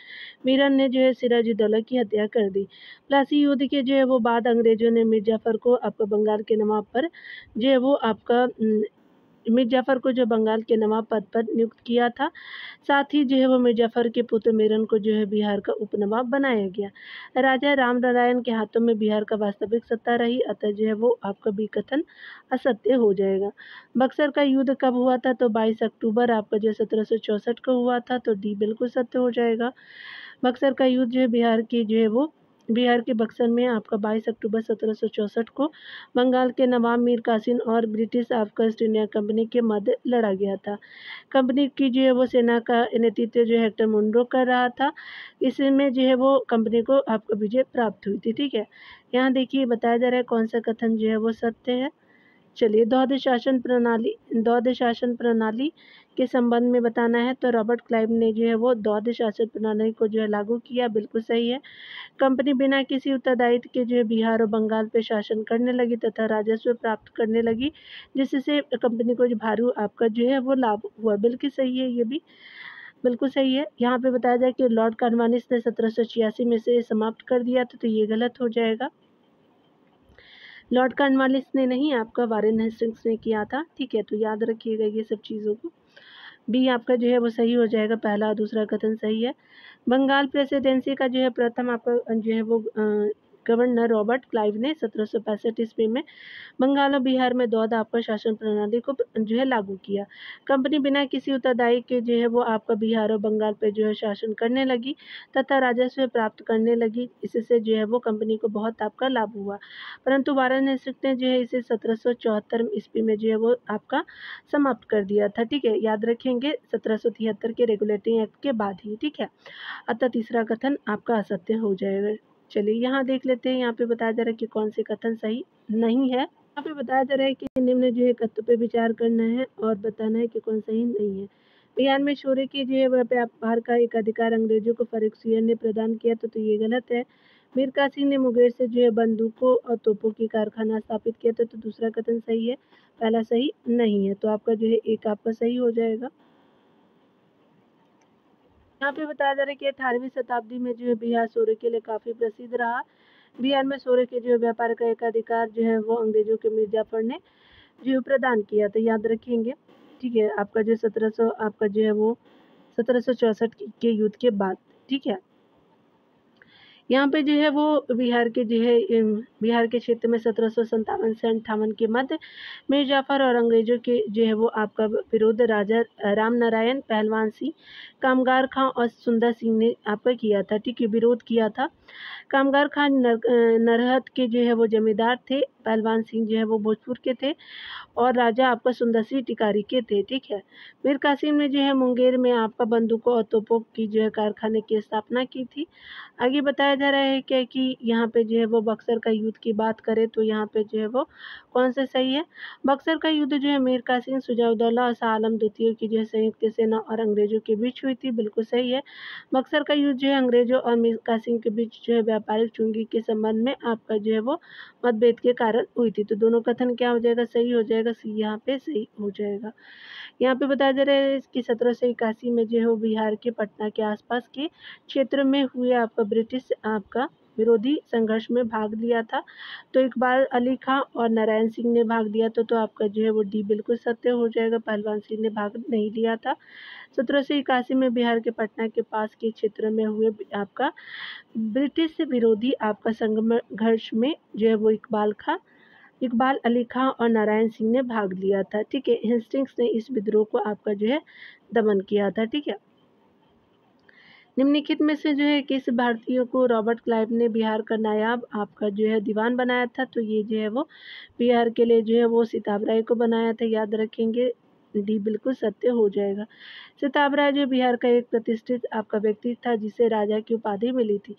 मीरन ने जो है सिराजुद्दौला की हत्या कर दी। प्लासी युद्ध के जो है वो बाद अंग्रेजों ने मीर जाफर को आपका बंगाल के नवाब पर जो है वो आपका मीर जाफर को जो बंगाल के नवाब पद पर नियुक्त किया था। साथ ही जो है वो मीर जाफर के पुत्र मेरन को जो है बिहार का उपनवाब बनाया गया। राजा राम नारायण के हाथों में बिहार का वास्तविक सत्ता रही। अतः जो है वो आपका भी कथन असत्य हो जाएगा। बक्सर का युद्ध कब हुआ था। तो 22 अक्टूबर आपका जो 1764 को हुआ था। तो डी बिल्कुल सत्य हो जाएगा। बक्सर का युद्ध जो है बिहार के बक्सर में आपका 22 अक्टूबर 1764 को बंगाल के नवाब मीर कासिम और ब्रिटिश आपका ईस्ट इंडिया कंपनी के मध्य लड़ा गया था। कंपनी की जो है वो सेना का नेतृत्व जो है हेक्टर मुनरो कर रहा था। इसमें जो है वो कंपनी को आपको विजय प्राप्त हुई थी। ठीक है। यहाँ देखिए बताया जा रहा है कौन सा कथन जो है वो सत्य है। चलिए द्वैध शासन प्रणाली के संबंध में बताना है। तो रॉबर्ट क्लाइव ने जो है वो द्वैध शासन प्रणाली को जो है लागू किया। बिल्कुल सही है। कंपनी बिना किसी उत्तरदायित्व के जो है बिहार और बंगाल पे शासन करने लगी तथा राजस्व प्राप्त करने लगी, जिससे कंपनी को जो भारी आपका जो है वो लाभ हुआ। बिल्कुल सही है। ये भी बिल्कुल सही है। यहाँ पे बताया जाए कि लॉर्ड कॉर्नवालिस ने 1786 में से समाप्त कर दिया था। तो ये गलत हो जाएगा। लॉर्ड कॉर्नवालिस ने नहीं, आपका वारेन हेस्टिंग्स ने किया था। ठीक है। तो याद रखिएगा ये सब चीज़ों को। बी आपका जो है वो सही हो जाएगा। पहला और दूसरा कथन सही है। बंगाल प्रेसिडेंसी का जो है प्रथम आपका जो है वो गवर्नर रॉबर्ट क्लाइव ने 1765 ईस्वी में बंगाल और बिहार में द्वैध आपका शासन प्रणाली को जो है लागू किया। कंपनी बिना किसी उत्तरदायी के जो है वो आपका बिहार और बंगाल पे जो है शासन करने लगी तथा राजस्व प्राप्त करने लगी। इससे जो है वो कंपनी को बहुत आपका लाभ हुआ, परंतु वाराणसी ने जो है इसे 1774 ईस्वी में जो है वो आपका समाप्त कर दिया था। ठीक है, याद रखेंगे 1773 के रेगुलेटिंग एक्ट के बाद ही। ठीक है, अतः तीसरा कथन आपका असत्य हो जाएगा। चलिए यहाँ देख लेते हैं, यहाँ पे बताया जा रहा है कि कौन से कथन सही नहीं है। यहाँ पे बताया जा रहा है कि निम्न जो है तत्व पे विचार करना है और बताना है कि कौन सही नहीं है। बिहार में शौर्य की जो है व्यापार का एक अधिकार अंग्रेजों को फर्रुखसियर ने प्रदान किया तो ये गलत है। मीर कासिम ने मुंगेर से जो है बंदूकों और तोपों की कारखाना स्थापित किया था तो दूसरा कथन सही है, पहला सही नहीं है। तो आपका जो है एक आपका सही हो जाएगा। यहाँ पे बताया जा रहा है कि 18वीं शताब्दी में जो है बिहार शौर्य के लिए काफी प्रसिद्ध रहा। बिहार में शौर्य के जो है व्यापार का एक अधिकार जो है वो अंग्रेजों के मीर जाफर ने जो प्रदान किया था, याद रखेंगे। ठीक है, आपका जो 1700 आपका जो है वो 1764 के युद्ध के बाद। ठीक है, यहाँ पे जो है वो बिहार के जो है बिहार के क्षेत्र में 1757 से 58 के मध्य मीर जाफर और अंग्रेजों के जो है वो आपका विरोध राजा राम नारायण पहलवान सिंह, कामगार खां और सुंदर सिंह ने आपका किया था। ठीक है, विरोध किया था। कामगार खां नरहत के जो है वो जमींदार थे, पहलवान सिंह जो है वो भोजपुर के थे और राजा आपका सुंदर सिंह टिकारी के थे। ठीक है, मीर कासिम ने जो है मुंगेर में आपका बंदूकों और तोपों की जो है कारखाने की स्थापना की थी। आगे बताया जा रहा है क्या कि यहाँ पे जो है वो बक्सर का युद्ध की बात करें तो यहाँ पे जो है वो कौन सा सही है। बक्सर का युद्ध जो है मीर कासिम, सुजाउद्दौला और शाह आलम द्वितीय की जो है संयुक्त सेना और अंग्रेजों के बीच हुई थी, बिल्कुल सही है। बक्सर का युद्ध जो है अंग्रेजों और मीर कासिम के बीच जो है व्यापारिक चुंगी के संबंध में आपका जो है वो मतभेद के कारण हुई थी। तो दोनों कथन क्या हो जाएगा, सही हो जाएगा। सी यहाँ पे सही हो जाएगा। यहाँ पे बताया जा रहा है कि 1781 में जो है वो बिहार के पटना के आसपास के क्षेत्र में हुए आपका ब्रिटिश आपका विरोधी संघर्ष में भाग लिया था तो इकबाल अली खां और नारायण सिंह ने भाग लिया तो आपका जो है वो डी बिल्कुल सत्य हो जाएगा, पहलवान सिंह ने भाग नहीं लिया था। 1781 में बिहार के पटना के पास के क्षेत्र में हुए आपका ब्रिटिश विरोधी आपका संघर्ष में जो है वो इकबाल अली खां और नारायण सिंह ने भाग लिया था। ठीक है, हेस्टिंग्स ने इस विद्रोह को आपका जो है दमन किया था। ठीक है, निम्नलिखित में से जो है किस भारतीय को रॉबर्ट क्लाइव ने बिहार का नायाब आपका जो है दीवान बनाया था तो ये जो है वो बिहार के लिए जो है वो सिताब राय को बनाया था, याद रखेंगे। डी बिल्कुल सत्य हो जाएगा। सिताब राय जो बिहार का एक प्रतिष्ठित आपका व्यक्ति था जिसे राजा की उपाधि मिली थी।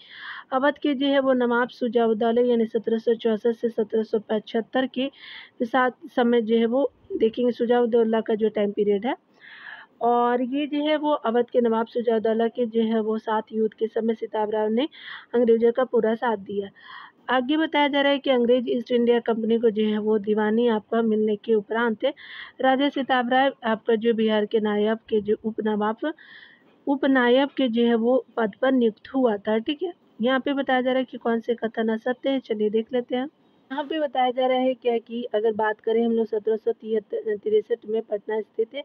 अवध के जो है वो नवाब सुजाउद्दौला यानी 1764 से 1775 के साथ समय जो है वो देखेंगे सुजाउद्दौला का जो टाइम पीरियड है और ये जो है वो अवध के नवाब सुजाउद्दौला के जो है वो साथ युद्ध के समय सिताब राय ने अंग्रेजों का पूरा साथ दिया। आगे बताया जा रहा है कि अंग्रेज ईस्ट इंडिया कंपनी को जो है वो दीवानी आपका मिलने के उपरांत राजा सिताब राय आपका जो बिहार के नायब के जो उपनायब के जो है वो पद पर नियुक्त हुआ था। ठीक है, यहाँ पे बताया जा रहा है कि कौन से कथन असत्य है, चलिए देख लेते हैं। यहाँ पे बताया जा रहा है क्या कि अगर बात करें हम लोग 1763 में पटना स्थित है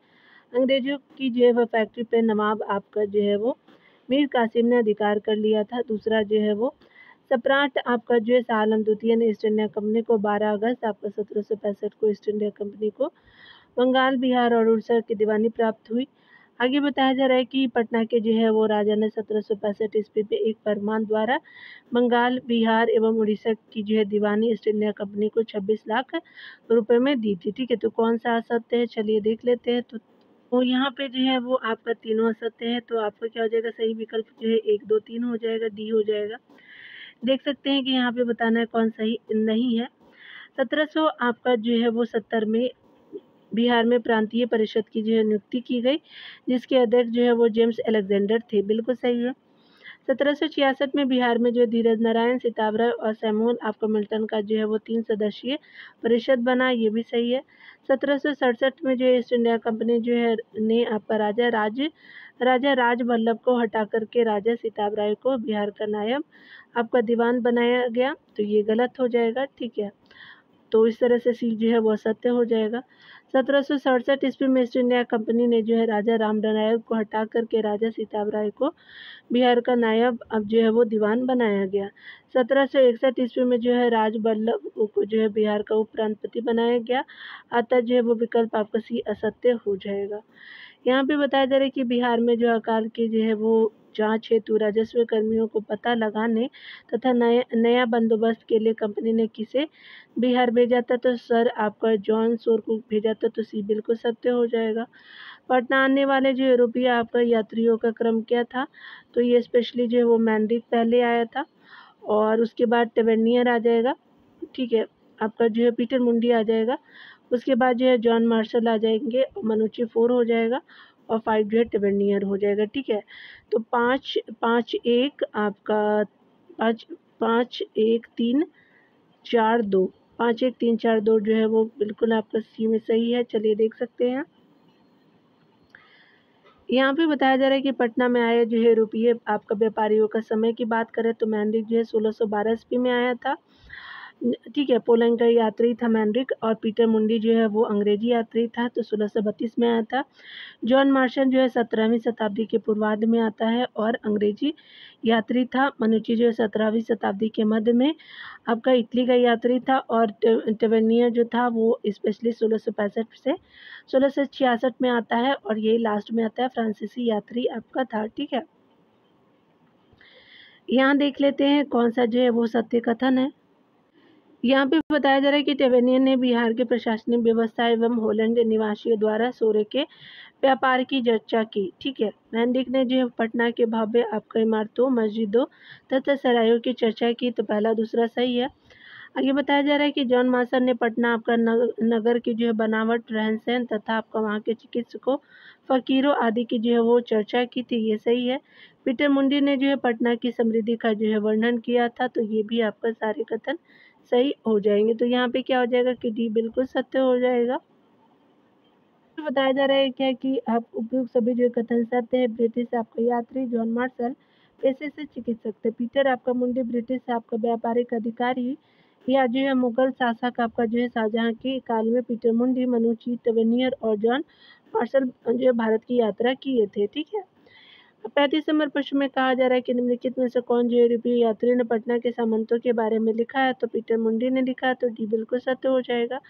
अंग्रेजों की जो है वो फैक्ट्री पे नवाब आपका जो है वो मीर कासिम ने अधिकार कर लिया था। दूसरा जो है वो सम्राट आपका जो है शाह आलम द्वितीय ने ईस्ट इंडिया कंपनी को 12 अगस्त आपका 1765 को ईस्ट इंडिया कंपनी को बंगाल, बिहार और उड़ीसा की दीवानी प्राप्त हुई। आगे बताया जा रहा है कि पटना के जो है वो राजा ने 1765 ईस्वी में एक फरमान द्वारा बंगाल, बिहार एवं उड़ीसा की जो है दीवानी ईस्ट इंडिया कंपनी को 26 लाख रुपए में दी थी। ठीक है, तो कौन सा असत्य है, चलिए देख लेते हैं। तो यहाँ पे जो है वो आपका तीनों असत्य है तो आपका क्या हो जाएगा, सही विकल्प जो है 1, 2, 3 हो जाएगा, डी हो जाएगा। देख सकते हैं कि यहाँ पे बताना है कौन सही नहीं है। 1700 आपका जो है वो 70 में बिहार में प्रांतीय परिषद की जो है नियुक्ति की गई जिसके अध्यक्ष जो है वो जेम्स अलेक्जेंडर थे, बिल्कुल सही है। 1766 में बिहार में जो धीरज नारायण, सिताब राय और सैमुअल आपका मिल्टन का जो है वो 3 सदस्यीय परिषद बना, ये भी सही है। 1767 में जो ईस्ट इंडिया कंपनी जो है ने आपका राजा राज वल्लभ को हटा करके राजा सिताब राय को बिहार का नायब आपका दीवान बनाया गया तो ये गलत हो जाएगा। ठीक है, तो इस तरह से सी जो है वो असत्य हो जाएगा। 1767 ईस्वी में ईस्ट इंडिया कंपनी ने जो है राजा रामनारायण को हटा करके राजा सीताबराय को बिहार का नायब अब जो है वो दीवान बनाया गया। 1761 ईस्वी में जो है राजबल्लभ को जो है बिहार का उपराष्ट्रपति बनाया गया। अतः जो है वो विकल्प आपका सी असत्य हो जाएगा। यहाँ पे बताया जा रहा है कि बिहार में जो अकाल की जो है वो जांच हेतु राजस्व कर्मियों को पता लगाने तथा नया बंदोबस्त के लिए कंपनी ने किसे बिहार भेजा था, तो सर आपका जॉन सोर को भेजा था, तो सी बिल्कुल सत्य हो जाएगा। पटना आने वाले जो यूरोपीय आपका यात्रियों का क्रम क्या था, तो ये स्पेशली जो है वो मैंड्रिक पहले आया था और उसके बाद टेवेनियर आ जाएगा, ठीक है, आपका जो है पीटर मुंडी आ जाएगा, उसके बाद जो है जॉन मार्शल आ जाएंगे, मनुची 4 हो जाएगा और 5 जो है टेवेनियर हो जाएगा, ठीक है। तो 5-5-1 आपका 5-5-1-3-4-2 5-1-3-4-2 जो है वो बिल्कुल आपका सी में सही है। चलिए देख सकते हैं। यहाँ पे बताया जा रहा है कि पटना में आए जो है यूरोपीय आपका व्यापारियों का समय की बात करें तो मैंड्रिक जो है 1612 ईस्वी में आया था, ठीक है। पोलैंड का यात्री था मैंड्रिक और पीटर मुंडी जो है वो अंग्रेजी यात्री था, तो 1632 में आया था। जॉन मार्शल जो है 17वीं शताब्दी के पूर्वार्ध में आता है और अंग्रेजी यात्री था। मनुची जो है 17वीं शताब्दी के मध्य में आपका इटली का यात्री था और टेवेनियर जो था वो स्पेशली 1665 से 1666 में आता है और यही लास्ट में आता है, फ्रांसीसी यात्री आपका था, ठीक है। यहाँ देख लेते हैं कौन सा जो है वो सत्य कथन है। यहाँ पे बताया जा रहा है कि टेवेनियर ने बिहार के प्रशासनिक व्यवस्था एवं हॉलैंड निवासियों द्वारा सोरे के व्यापार की चर्चा की, ठीक है। मैंड्रिक ने जो पटना के भव्य आपका इमारतों, मस्जिदों तथा सरायों की चर्चा की, तो पहला दूसरा सही है। आगे बताया जा रहा है कि जॉन मार्शल ने पटना आपका नगर की जो है बनावट, रहन सहन तथा आपका वहाँ के चिकित्सकों, फकीरों आदि की जो है वो चर्चा की थी, ये सही है। पीटर मुंडी ने जो है पटना की समृद्धि का जो है वर्णन किया था, तो ये भी आपका सारे कथन सही हो जाएंगे। तो यहाँ पे क्या हो जाएगा कि डी बिल्कुल सत्य हो जाएगा। तो बताया जा रहा है क्या कि आप उपयुक्त सभी जो कथन सत्य है। ब्रिटिश आपका यात्री जॉन मार्शल पेशे से चिकित्सक थे। पीटर आपका मुंडी ब्रिटिश आपका व्यापारिक अधिकारी या जो है मुगल शासक आपका जो है शाहजहां के काल में। पीटर मुंडी, मनुची, टेवेनियर और जॉन मार्शल जो है भारत की यात्रा किए थे, ठीक है। 35 नंबर प्रश्न में कहा जा रहा है कि निम्नलिखित में से कौन जो यूरोपीय यात्री ने पटना के सामंतों के बारे में लिखा है, तो पीटर मुंडी ने लिखा है, तो डी बिल्कुल सत्य हो जाएगा।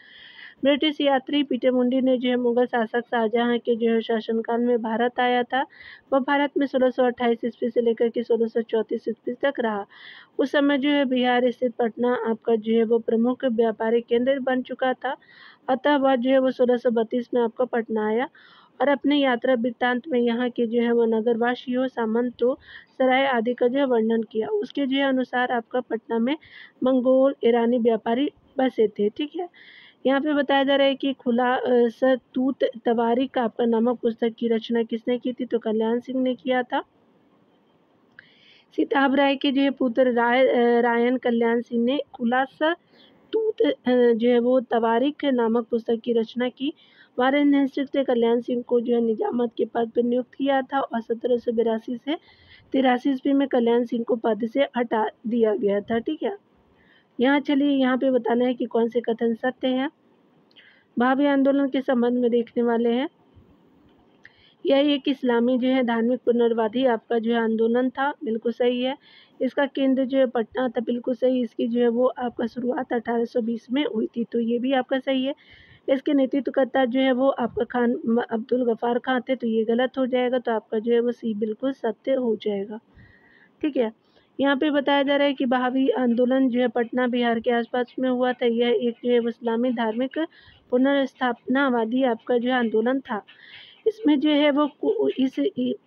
ब्रिटिश यात्री पीटर मुंडी ने जो है मुगल शासक शाहजहां के जो है शासनकाल में भारत आया था। वह भारत में 1628 ईस्वी से लेकर के 1634 ईस्वी तक रहा। उस समय जो है बिहार स्थित पटना आपका जो है वो प्रमुख व्यापारिक केंद्र बन चुका था। अतः वह जो है वो 1632 में आपका पटना आया और अपने यात्रा वृत्तांत में यहाँ के जो है वो नगरवासियों, सामंतों, सराय आदि का जो है वर्णन किया। उसके जो है अनुसार आपका पटना में मंगोल, ईरानी व्यापारी बसे थे, ठीक है। यहाँ पे बताया जा रहा है कि खुलासतूत तवारीख आपका नामक पुस्तक की रचना किसने की थी, तो कल्याण सिंह ने किया था। सीताभ राय के जो है पुत्र रायन कल्याण सिंह ने खुलासतूत जो है वो तवारीख नामक पुस्तक की रचना की। वारेन हेस्टिंग्स ने कल्याण सिंह को जो है निजामत के पद पर नियुक्त किया था और 1782 से 83 ईस्वी में कल्याण सिंह को पद से हटा दिया गया था, ठीक है। यहाँ चलिए यहाँ पे बताना है कि कौन से कथन सत्य हैं। भावी आंदोलन के संबंध में देखने वाले हैं। यह एक इस्लामी जो है धार्मिक पुनर्वादी आपका जो है आंदोलन था, बिल्कुल सही है। इसका केंद्र जो है पटना था, बिल्कुल सही। इसकी जो है वो आपका शुरुआत 1820 में हुई थी, तो ये भी आपका सही है। इसके नेतृत्वकर्ता जो है वो आपका खान अब्दुल गफ्फार खां थे, तो ये गलत हो जाएगा, तो आपका जो है वो सी बिल्कुल सत्य हो जाएगा, ठीक है। यहाँ पे बताया जा रहा है कि बहावी आंदोलन जो है पटना बिहार के आसपास में हुआ था। यह एक जो है इस्लामी धार्मिक पुनर्स्थापनावादी आपका जो है आंदोलन था। इसमें जो है वो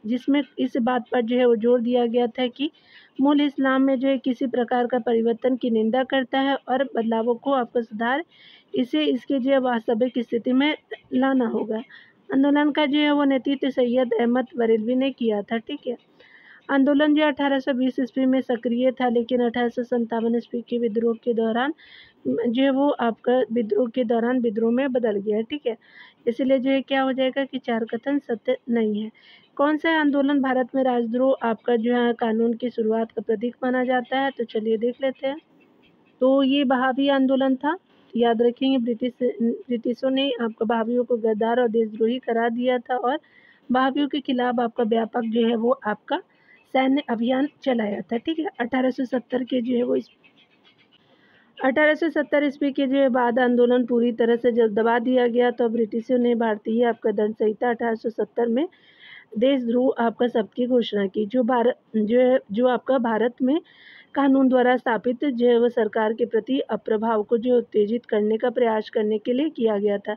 जिसमें इस बात पर जो है वो जोर दिया गया था कि मूल इस्लाम में जो है किसी प्रकार का परिवर्तन की निंदा करता है और बदलावों को आपको सुधार इसे इसके जो है वास्तविक स्थिति में लाना होगा। आंदोलन का जो है वो नेतृत्व सैयद अहमद बरेलवी ने किया था, ठीक है। आंदोलन जो 1820 ईस्वी में सक्रिय था, लेकिन 1857 ईस्वी के विद्रोह के दौरान जो है वो आपका विद्रोह में बदल गया, ठीक है। इसलिए जो है क्या हो जाएगा कि चार कथन सत्य नहीं है। कौन सा आंदोलन भारत में राजद्रोह आपका जो है कानून की शुरुआत का प्रतीक माना जाता है, तो चलिए देख लेते हैं। तो ये बहावी आंदोलन था। याद रखेंगे ब्रिटिशों ने आपका भावियों को गद्दार और देशद्रोही करार दिया था और भावियों के खिलाफ आपका व्यापक जो है वो आपका सैन्य अभियान चलाया था। ठीक है, 1870 के जो है वो 1870 ईस्वी के जो बाद आंदोलन पूरी तरह से जब दबा दिया गया तो ब्रिटिशों ने भारतीय आपका दंड संहिता 1870 में देशद्रोह आपका शब्द की घोषणा की, जो आपका भारत में कानून द्वारा स्थापित जो है वो सरकार के प्रति अप्रभाव को जो उत्तेजित करने का प्रयास करने के लिए किया गया था।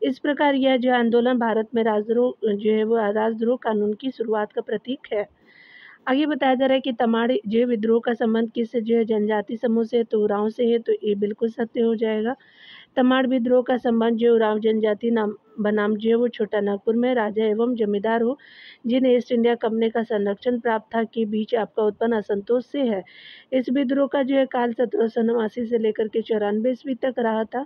इस प्रकार यह जो आंदोलन भारत में राजद्रोह जो है वो राजद्रोह कानून की शुरुआत का प्रतीक है। आगे बताया जा रहा है कि तमाड़ जो विद्रोह का संबंध किस जो है जनजाति समूह से तो उरांव से है, तो ये बिल्कुल सत्य हो जाएगा। तमाड़ विद्रोह का संबंध जो उरांव जनजाति नाम बनाम जो है वो छोटा नागपुर में राजा एवं जमींदार हो जिन्हें ईस्ट इंडिया कंपनी का संरक्षण प्राप्त था के बीच आपका उत्पन्न असंतोष से है। इस विद्रोह का जो है काल 1789 से लेकर के 94 ईस्वी तक रहा था।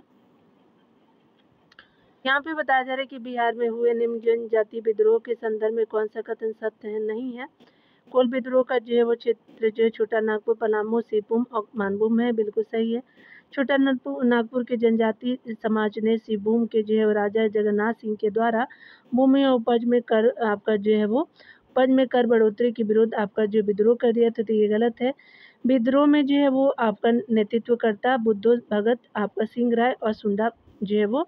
यहाँ पे बताया जा रहा है कि बिहार में हुए निम्न जनजाति विद्रोह के संदर्भ में कौन सा कथन सत्य है नहीं है। कोल विद्रोह का जो है वो क्षेत्र जो है छोटा नागपुर, पलामू, सिबूम और मानभूम है, बिल्कुल सही है। छोटा नागपुर के जनजाति समाज ने सिबूम के जो है राजा जगन्नाथ सिंह के द्वारा भूमि और उपज में कर आपका जो है वो उपज में कर बढ़ोतरी के विरुद्ध आपका जो विद्रोह कर दिया था, तो ये गलत है। विद्रोह में जो है वो आपका नेतृत्वकर्ता बुद्धो भगत आपका सिंह राय और सुंडा जो है वो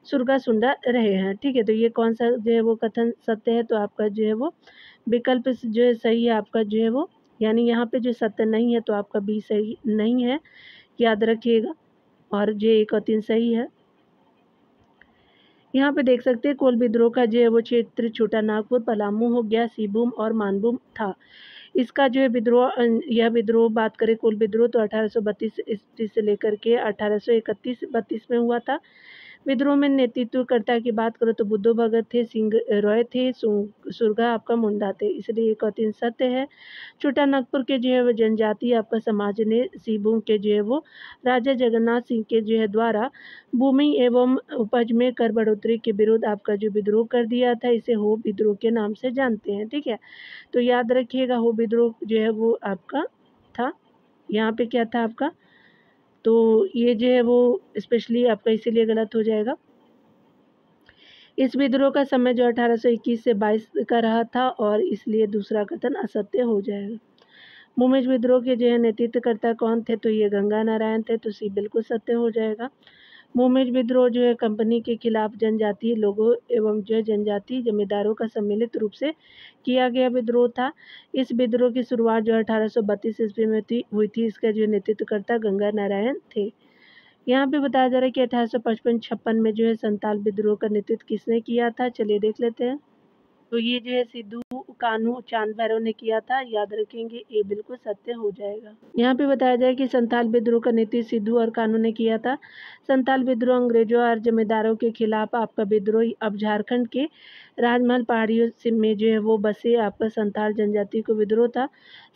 सुरगा सुंडा रहे हैं। ठीक है, तो ये कौन सा जो है वो कथन सत्य है, तो आपका जो है वो विकल्प जो है सही है आपका जो है वो, यानी यहाँ पे जो सत्य नहीं है तो आपका बी सही नहीं है, याद रखिएगा। और जो 1 और 3 सही है। यहाँ पे देख सकते हैं कोल विद्रोह का जो है वो क्षेत्र छोटा नागपुर, पलामू हो गया, सिबूम और मानभूम था। इसका जो है विद्रोह यह विद्रोह बात करें कोल विद्रोह तो 1832 ईस्वी से लेकर के 1831-32 में हुआ था। विद्रोह में नेतृत्वकर्ता की बात करो तो बुद्धो भगत थे, सिंह रॉय थे, सुरगा आपका मुंडा थे, इसलिए 1 और 3 सत्य है। छोटा नागपुर के जो है वो जनजाति आपका समाज ने सिबूम के जो है वो राजा जगन्नाथ सिंह के जो है द्वारा भूमि एवं उपज में कर बढ़ोतरी के विरुद्ध आपका जो विद्रोह कर दिया था, इसे हो विद्रोह के नाम से जानते हैं। ठीक है, तो याद रखिएगा हो विद्रोह जो है वो आपका था। यहाँ पे क्या था आपका, तो ये जो है वो स्पेशली आपका इसीलिए गलत हो जाएगा। इस विद्रोह का समय जो 1821 से 22 का रहा था और इसलिए दूसरा कथन असत्य हो जाएगा। भूमिज विद्रोह के जो है नेतृत्वकर्ता कौन थे, तो ये गंगा नारायण थे, तो सी बिल्कुल सत्य हो जाएगा। भूमिज विद्रोह जो है कंपनी के खिलाफ जनजातीय लोगों एवं जो जनजातीय जमींदारों का सम्मिलित रूप से किया गया विद्रोह था। इस विद्रोह की शुरुआत जो 1832 ईस्वी में हुई थी। इसका जो नेतृत्वकर्ता गंगा नारायण थे। यहाँ पे बताया जा रहा है कि 1855-56 में जो है संताल विद्रोह का नेतृत्व किसने किया था, चलिए देख लेते हैं। तो ये जो है सिद्धू कान्हू चांद भैरव ने किया था, याद रखेंगे, ये बिल्कुल सत्य हो जाएगा। यहाँ पे बताया जाए कि संताल विद्रोह का नेतृत्व सिद्धू और कान्हू ने किया था। संताल विद्रोह अंग्रेजों और जमींदारों के खिलाफ आपका विद्रोह अब झारखंड के राजमहल पहाड़ियों में जो है वो बसे आपका संताल जनजाति को विद्रोह था।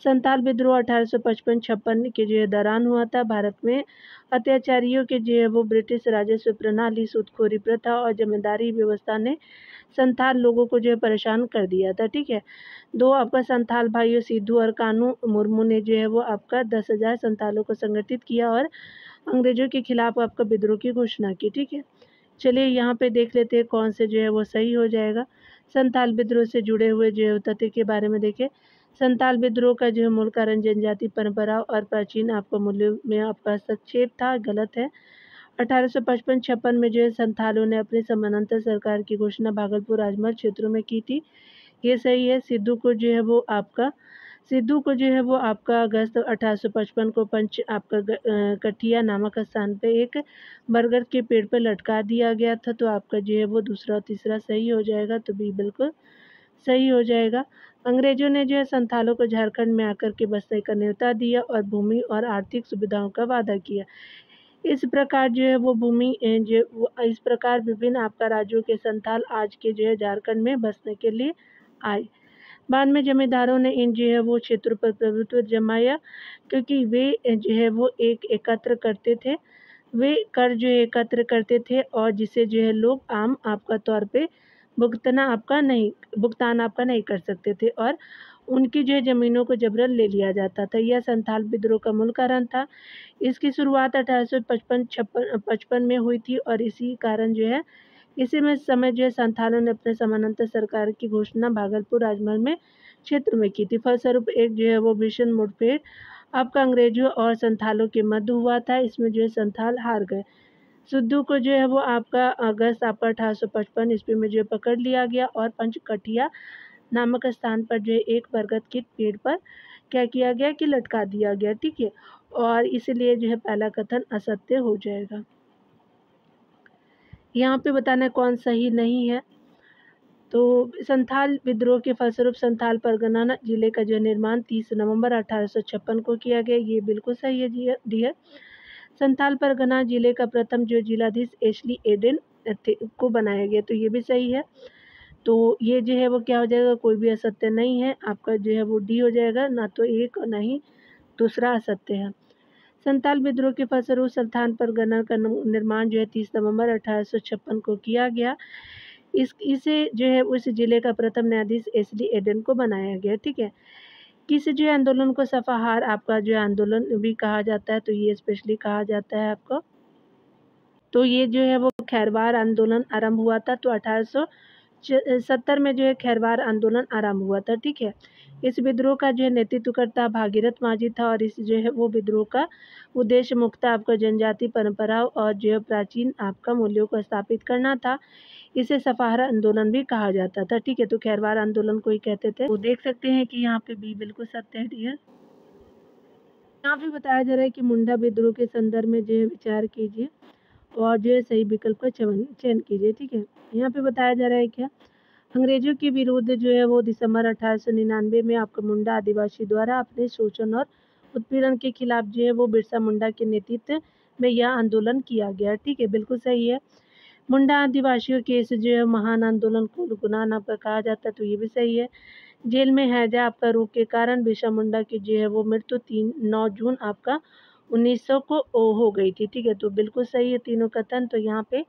संताल विद्रोह 1855-56 के जो है दौरान हुआ था। भारत में अत्याचारियों के जो है वो ब्रिटिश राजस्व प्रणाली, सूदखोरी प्रथा और जमींदारी व्यवस्था ने संथाल लोगों को जो है परेशान कर दिया था। ठीक है, 2 आपका संथाल भाइयों सिद्धू और कान्हू मुर्मू ने जो है वो आपका 10,000 संथालों को संगठित किया और अंग्रेजों के खिलाफ आपका विद्रोह की घोषणा की। ठीक है, चलिए यहाँ पे देख लेते हैं कौन से जो है वो सही हो जाएगा। संथाल विद्रोह से जुड़े हुए जो है तथ्य के बारे में देखें। संथाल विद्रोह का जो है मूल कारण जनजाति परंपरा और प्राचीन आपका मूल्यों में आपका हस्तक्षेप था, गलत है। 1855-56 में जो है संथालों ने अपने समानांतर सरकार की घोषणा भागलपुर राजमहल क्षेत्रों में की थी, ये सही है। सिद्धू को जो है वो आपका अगस्त 1855 को पंच आपका कठिया नामक स्थान पे एक बरगद के पेड़ पर लटका दिया गया था, तो आपका जो है वो दूसरा और तीसरा सही हो जाएगा, तो बी बिल्कुल सही हो जाएगा। अंग्रेजों ने जो है संथालों को झारखंड में आकर के बसने का न्योता दिया और भूमि और आर्थिक सुविधाओं का वादा किया। इस प्रकार जो है वो इस प्रकार विभिन्न आपका राज्यों के संथाल आज के जो है झारखंड में बसने के लिए आए। बाद में जमींदारों ने इन जो है वो क्षेत्रों पर प्रभुत्व जमाया, क्योंकि वे जो है वो एकत्र करते थे, वे कर जो एकत्र करते थे और जिसे जो है लोग आम आपका तौर पे भुगतान आपका नहीं कर सकते थे, और उनकी जो है ज़मीनों को जबरन ले लिया जाता था। यह संथाल विद्रोह का मूल कारण था। इसकी शुरुआत 1855 में हुई थी और इसी कारण जो है इसी में समय जो है संथालों ने अपने समानांतर सरकार की घोषणा भागलपुर राजमहल में क्षेत्र में की थी। फलस्वरूप एक जो है वो भीषण मुठभेड़ आपका अंग्रेजों और संथालों के मध्य हुआ था। इसमें जो है संथाल हार गए। सिद्धू को जो है वो आपका अगस्त आपका 1855 ईस्वी में जो है पकड़ लिया गया और पंचकठिया नामक स्थान पर जो है एक बरगद के पेड़ पर क्या किया गया कि लटका दिया गया, ठीक है। और इसलिए जो है पहला कथन असत्य हो जाएगा। यहाँ पे बताना है कौन सही नहीं है। तो संथाल विद्रोह के फलस्वरूप संथाल परगना जिले का जो निर्माण 30 नवंबर 1856 को किया गया। ये बिल्कुल सही है डियर। संथाल परगना जिले का प्रथम जो जिलाधीश एशली एडन को बनाया गया, तो ये भी सही है। तो ये जो है वो क्या हो जाएगा, कोई भी असत्य नहीं है, आपका जो है वो डी हो जाएगा, ना तो एक और ना ही दूसरा असत्य है। संथाल विद्रोह के फलस्वरूप संथाल परगना का निर्माण जो है 30 नवंबर 1856 को किया गया। इसे जो है उस जिले का प्रथम न्यायाधीश एसडी एडन को बनाया गया, ठीक है। किस जो है आंदोलन को सफाहार आपका जो है आंदोलन भी कहा जाता है, तो ये स्पेशली कहा जाता है आपको। तो ये जो है वो खैरवार आंदोलन आरंभ हुआ था, तो 1870 में जो है खैरवार आंदोलन आरंभ हुआ था, ठीक है। इस विद्रोह का जो है नेतृत्वकर्ता भागीरथ माझी था और इस जो है वो विद्रोह का उद्देश्य मुख्यतः आपका जनजाति परंपराओं और जो है प्राचीन आपका मूल्यों को स्थापित करना था। इसे सफाहरा आंदोलन भी कहा जाता था, ठीक है। तो खैरवार आंदोलन को ही कहते थे। तो देख सकते हैं कि यहाँ पे बी बिल्कुल सत्य है डियर। यहाँ पे बताया जा रहा है कि मुंडा विद्रोह के संदर्भ में जो है विचार कीजिए और जो है सही विकल्प का चयन कीजिए, ठीक है। यहाँ पे बताया जा रहा है क्या, अंग्रेजों के विरुद्ध जो है वो दिसंबर 1899 में आपका मुंडा आदिवासी द्वारा अपने शोषण और उत्पीड़न के खिलाफ जो है वो बिरसा मुंडा के नेतृत्व में यह आंदोलन किया गया, ठीक है, बिल्कुल सही है। मुंडा आदिवासियों के इस जो है महान आंदोलन को गुनाह आपका कहा जाता है, तो ये भी सही है। जेल में हैजा आपका रोग के कारण बिरसा मुंडा की जो है वो मृत्यु 9 जून आपका 1900 को हो गई थी, ठीक है। तो बिल्कुल सही है तीनों कथन। तो यहाँ पे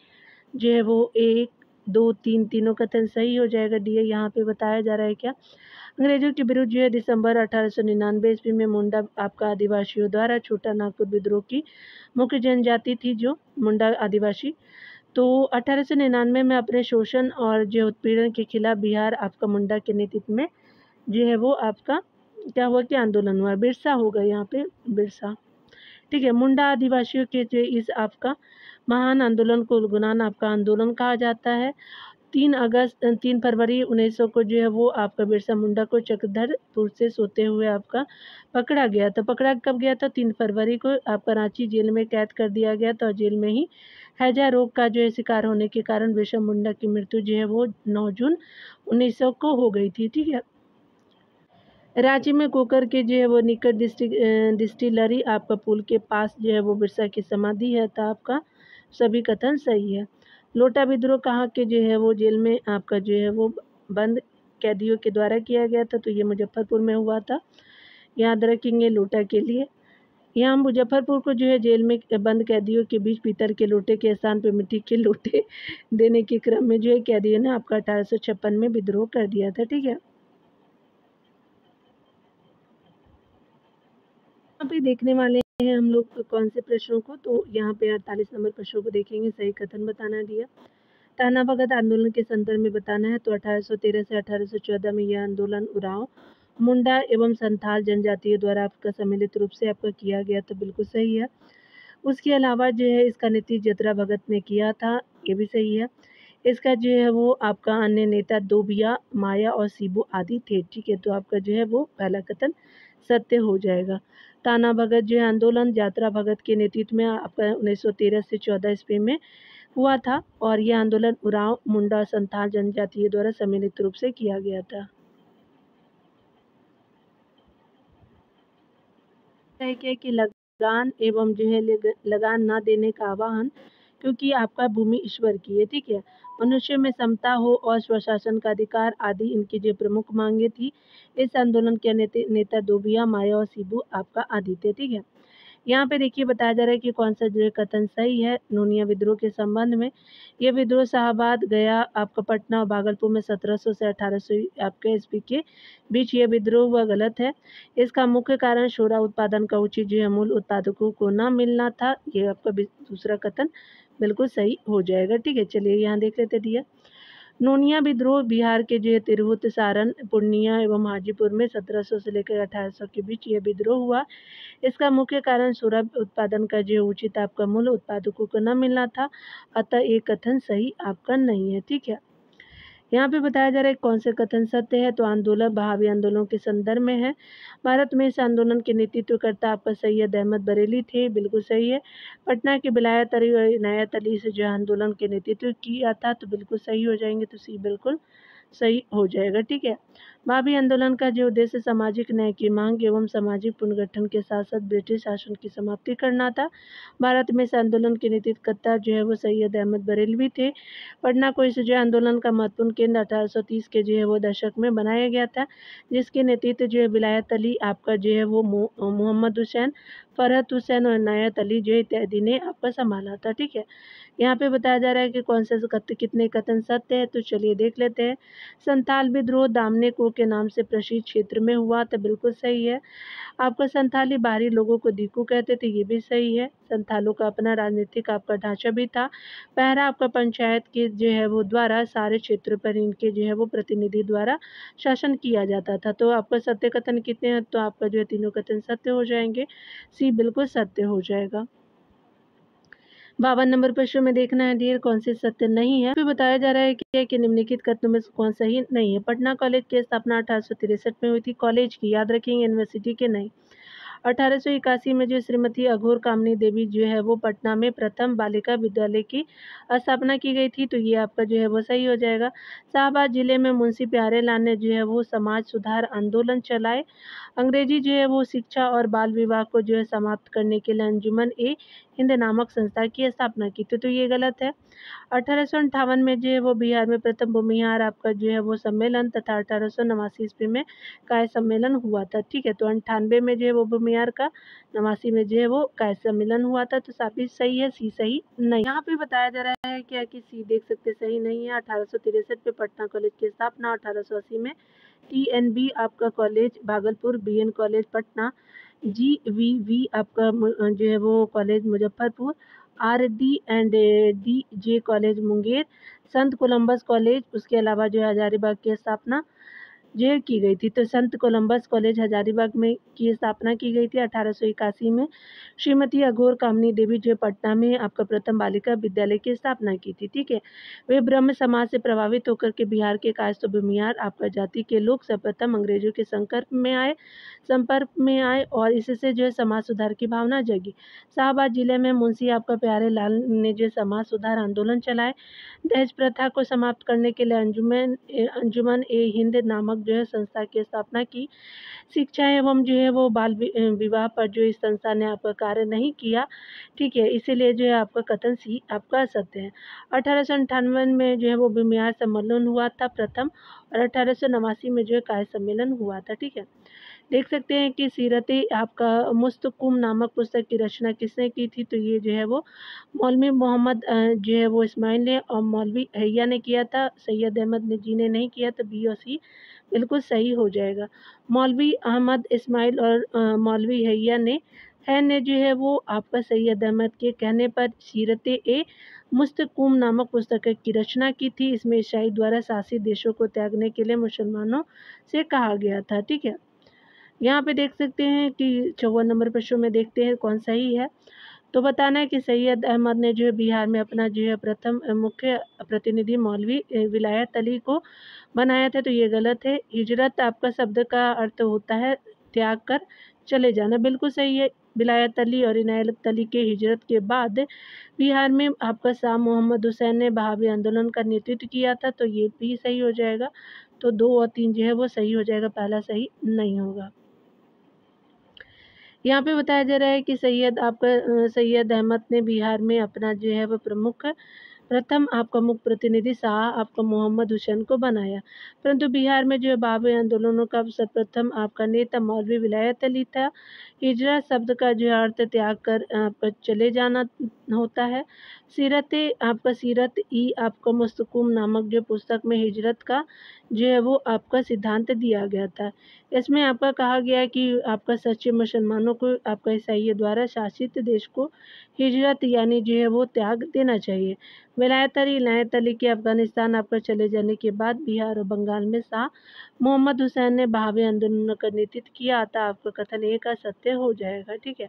जो है वो 1 2 3 तीनों कथन सही हो जाएगा डी। यहाँ पे बताया जा रहा है क्या, अंग्रेजों के विरुद्ध जो है दिसंबर 1899 ईस्वी में मुंडा आपका आदिवासियों द्वारा छोटा नागपुर विद्रोह की मुख्य जनजाति थी जो मुंडा आदिवासी। तो 1899 में अपने शोषण और जो उत्पीड़न के खिलाफ बिहार आपका मुंडा के नेतृत्व में जो है वो आपका क्या हुआ कि आंदोलन हुआ, बिरसा होगा यहाँ पे बिरसा, ठीक है। मुंडा आदिवासियों के जो इस आपका महान आंदोलन को गुनान आपका आंदोलन कहा जाता है। 3 फरवरी 1900 को जो है वो आपका बिरसा मुंडा को चक्रधरपुर से सोते हुए आपका पकड़ा गया था। पकड़ा कब गया था, 3 फरवरी को आपका रांची जेल में कैद कर दिया गया था और जेल में ही हैजा रोग का जो है शिकार होने के कारण बिरसा मुंडा की मृत्यु जो है वो 9 जून 1900 को हो गई थी, ठीक है। रांची में कोकर के जो है वो निकट डिस्टिलरी आपका पुल के पास जो है वो बिरसा की समाधि है था आपका, सभी कथन सही है। लोटा विद्रोह कहाँ के जो है वो जेल में आपका जो है वो बंद कैदियों के द्वारा किया गया था, तो ये मुजफ्फरपुर में हुआ था, याद रखेंगे लोटा के लिए। यहाँ मुजफ्फरपुर को जो है जेल में बंद कैदियों के बीच पीतल के लोटे के स्थान पर मिट्टी के लोटे देने के क्रम में जो है कैदियों ने आपका 1856 में विद्रोह कर दिया था, ठीक है। यहाँ पे देखने वाले हैं हम लोग कौन से प्रश्नों को, तो यहाँ पे 48 नंबर प्रश्नों को देखेंगे, सही कथन बताना दिया। ताना भगत आंदोलन के संदर्भ में बताना है, तो 1813 से 1814 में यह आंदोलन उरांव मुंडा एवं संथाल जनजातियों द्वारा आपका सम्मिलित रूप से आपका किया गया, तो बिल्कुल सही है। उसके अलावा जो है इसका नेतृत्व जतरा भगत ने किया था, ये भी सही है। इसका जो है वो आपका अन्य नेता दोबिया माया और सीबू आदि थे, ठीक है। तो आपका जो है वो पहला कथन सत्य हो जाएगा। ताना भगत जो है आंदोलन यात्रा भगत के नेतृत्व में आपका 1913 से 14 ईस्वी में हुआ था और यह आंदोलन उरांव मुंडा संथाल जनजाति द्वारा सम्मिलित रूप से किया गया था। है कि लगान एवं जो है लगान ना देने का आह्वान, क्योंकि आपका भूमि ईश्वर की है, ठीक है। मनुष्य में समता हो और स्वशासन का अधिकार आदि इनकी जो प्रमुख मांगे थी। इस आंदोलन के नेता दोबिया माया और सीबू आपका आदि थे, ठीक है। यहाँ पे देखिए बताया जा रहा है कि कौन सा जो है कथन सही है नूनिया विद्रोह के संबंध में। ये विद्रोह शाहाबाद, गया, आपका पटना और भागलपुर में 1700 से 1800 आपके ईस्वी के बीच ये विद्रोह हुआ, गलत है। इसका मुख्य कारण शोरा उत्पादन का उचित जो है मूल उत्पादकों को न मिलना था। ये आपका दूसरा कथन बिल्कुल सही हो जाएगा। ठीक है, चलिए यहाँ देख लेते दिया। नोनिया विद्रोह बिहार के जो तिरहुत, सारण, पूर्णिया एवं हाजीपुर में 1700 से लेकर 1800 के बीच ये विद्रोह हुआ। इसका मुख्य कारण सोरा उत्पादन का जो उचित आपका मूल्य उत्पादकों को न मिलना था, अतः ये कथन सही आपका नहीं है। ठीक है, यहाँ पे बताया जा रहा है कौन से कथन सत्य है, तो आंदोलन बहावी आंदोलन के संदर्भ में है। भारत में इस आंदोलन के नेतृत्वकर्ता आपका सैयद अहमद बरेली थे, बिल्कुल सही है। पटना के विलायत अली और इनायत अली से जो आंदोलन के नेतृत्व किया था, तो बिल्कुल सही हो जाएंगे, तो सी बिल्कुल सही हो जाएगा। ठीक है, भावी आंदोलन का जो उद्देश्य सामाजिक न्याय की मांग एवं सामाजिक पुनर्गठन के साथ साथ ब्रिटिश शासन की समाप्ति करना था। भारत में इस आंदोलन के नेतृत्वकर्ता जो है वो सैयद अहमद बरेलवी थे। पटना को इस जो आंदोलन का महत्वपूर्ण केंद्र 1830 के जो है वो दशक में बनाया गया था, जिसके नेतृत्व जो है विलायत अली, आपका जो है वो मोहम्मद हुसैन, फरहत हुसैन और इनायत अली जो इत्यादि ने आपका संभाला था। ठीक है, यहाँ पे बताया जा रहा है कि कौन सा कितने कथन सत्य है, तो चलिए देख लेते हैं। संथाल विद्रोह दामनेको के नाम से प्रसिद्ध क्षेत्र में हुआ, तो बिल्कुल सही है। आपका संथाली बाहरी लोगों को दीकू कहते थे, ये भी सही है। संथालों का अपना राजनीतिक आपका ढांचा भी था। पहला आपका पंचायत के जो है वो द्वारा सारे क्षेत्र पर इनके जो है वो प्रतिनिधि द्वारा शासन किया जाता था। तो आपका सत्य कथन कितने हैं, तो आपका जो है तीनों कथन सत्य हो जाएंगे, सी बिल्कुल सत्य हो जाएगा। 52 नंबर प्रश्न में देखना है डियर कौन से सत्य नहीं है। फिर बताया जा रहा है कि निम्नलिखित कथनों में कौन सही नहीं है। पटना कॉलेज की स्थापना 1863 में हुई थी, कॉलेज की, याद रखेंगे, यूनिवर्सिटी के नहीं। 1881 में जो श्रीमती अघोर कामनी देवी जो है वो पटना में प्रथम बालिका विद्यालय की स्थापना की गई थी, तो ये आपका जो है वो सही हो जाएगा। शाहबाद जिले में मुंशी प्यारेलाल ने जो है वो समाज सुधार आंदोलन चलाए। अंग्रेजी जो है वो शिक्षा और बाल विवाह को जो है समाप्त करने के लिए अंजुमन ए हिंद नामक संस्था की स्थापना की थी, तो ये गलत है। 1858 में जो है वो बिहार में प्रथम भूमिहार आपका जो है वो सम्मेलन तथा 1889 ईस्वी में काय सम्मेलन हुआ था। ठीक है, तो 98 में जो है वो भूमिहार का, 89 में जो है वो काय सम्मेलन हुआ था, तो सभी सही है, सी सही नहीं। यहाँ पे बताया जा रहा है क्या कि सी देख सकते सही नहीं है। 1863 में पटना कॉलेज की स्थापना, 1880 में TNB आपका college Bhagalpur, BN college Patna, GVV आपका जो है वो college Muzaffarpur, RD&DJ college Munger, संत कोलंबस कॉलेज, उसके अलावा जो है हजारीबाग की स्थापना जो की गई थी, तो संत कोलंबस कॉलेज हजारीबाग में की स्थापना की गई थी 1881 में। श्रीमती अघोर कामनी देवी जो पटना में आपका प्रथम बालिका विद्यालय की स्थापना की थी। ठीक है, वे ब्रह्म समाज से प्रभावित होकर के बिहार के कायस्थ भूमिहार आपका जाति के लोग सर्वप्रथम अंग्रेजों के संपर्क में आए और इससे जो है समाज सुधार की भावना जगी। शाहबाद जिले में मुंशी आपका प्यारे लाल ने जो समाज सुधार आंदोलन चलाए। दहेज प्रथा को समाप्त करने के लिए अंजुमन ए हिंद नामक जो है संस्था की स्थापना की। शिक्षा एवं जो है वो बाल विवाह पर जो इस संस्था ने आपका कार्य नहीं किया। ठीक है, इसीलिए जो है आपका कथन सी आपका सत्य है। 1898 में जो है वो भूमिहार सम्मेलन हुआ था प्रथम, और 1889 में जो है काय सम्मेलन हुआ था। ठीक है, देख सकते हैं कि सीरत आपका मुस्तकुम नामक पुस्तक की रचना किसने की थी, तो ये जो है वो मौलवी मोहम्मद जो है वो इस्माइल ने और मौलवी हैया ने किया था। सैयद अहमद ने जी ने नहीं किया, तो बी और सी बिल्कुल सही हो जाएगा। मौलवी अहमद इस्माइल और मौलवी हैया ने जो है वो आपका सैयद अहमद के कहने पर सीरत ए मुस्तकुम नामक पुस्तक की रचना की थी। इसमें ईसाई द्वारा शासित देशों को त्यागने के लिए मुसलमानों से कहा गया था। ठीक है, यहाँ पे देख सकते हैं कि 54 नंबर प्रश्न में देखते हैं कौन सही है। तो बताना है कि सैयद अहमद ने जो है बिहार में अपना जो है प्रथम मुख्य प्रतिनिधि मौलवी विलायत अली को बनाया था, तो ये गलत है। हिजरत आपका शब्द का अर्थ होता है त्याग कर चले जाना, बिल्कुल सही है। विलायत अली और इनायत अली के हिजरत के बाद बिहार में आपका शाह मोहम्मद हुसैन ने बहावी आंदोलन का नेतृत्व किया था, तो ये भी सही हो जाएगा। तो 2 और 3 जो है वो सही हो जाएगा, पहला सही नहीं होगा। यहाँ पे बताया जा रहा है कि सैयद अहमद ने बिहार में अपना जो है वो प्रमुख प्रथम आपका मुख्य प्रतिनिधि शाह आपका मोहम्मद हुसैन को बनाया। परंतु बिहार में जो है बाबरी आंदोलनों का सर्वप्रथम आपका नेता मौलवी विलायत अली था। हिजरत शब्द का जो है अर्थ त्याग कर आपका चले जाना होता है। सीरत ई आपका मुस्तकुम नामक जो पुस्तक में हिजरत का जो है वो आपका सिद्धांत दिया गया था। इसमें आपका कहा गया है कि आपका सच्चे मुसलमानों को आपका ईसाइयों द्वारा शासित देश को हिजरत यानी जो है वो त्याग देना चाहिए। इनायत अली के अफगानिस्तान आपका चले जाने के बाद बिहार और बंगाल में शाह मोहम्मद हुसैन ने बहावी आंदोलन का नेतृत्व किया। अतः आपका कथन एक असत्य हो जाएगा। ठीक है।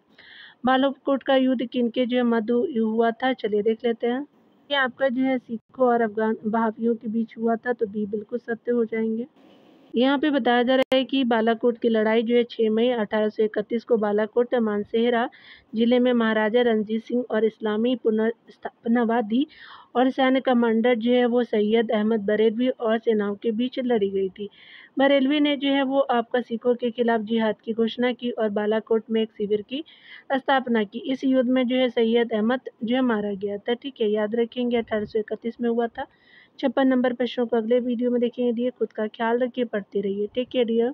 बालाकोट का युद्ध किनके जो है मध्य हुआ था, चलिए देख लेते हैं। ये आपका जो है सिखों और अफगान बहावियों के बीच हुआ था, तो बी बिल्कुल सत्य हो जाएंगे। यहाँ पे बताया जा रहा है कि बालाकोट की लड़ाई जो है 6 मई 1831 को बालाकोट मानसेहरा जिले में महाराजा रणजीत सिंह और इस्लामी पुनर्स्थापनावादी और सैन्य कमांडर जो है वो सैयद अहमद बरेलवी और सेनाओं के बीच लड़ी गई थी। बरेलवी ने जो है वो आपका सिखों के खिलाफ जिहाद की घोषणा की और बालाकोट में एक शिविर की स्थापना की। इस युद्ध में जो है सैयद अहमद जो है मारा गया था। ठीक है, याद रखेंगे 1831 में हुआ था। 56 नंबर प्रश्नों को अगले वीडियो में देखेंगे। डियर खुद का ख्याल रखिए, पढ़ते रहिए। Take care dear.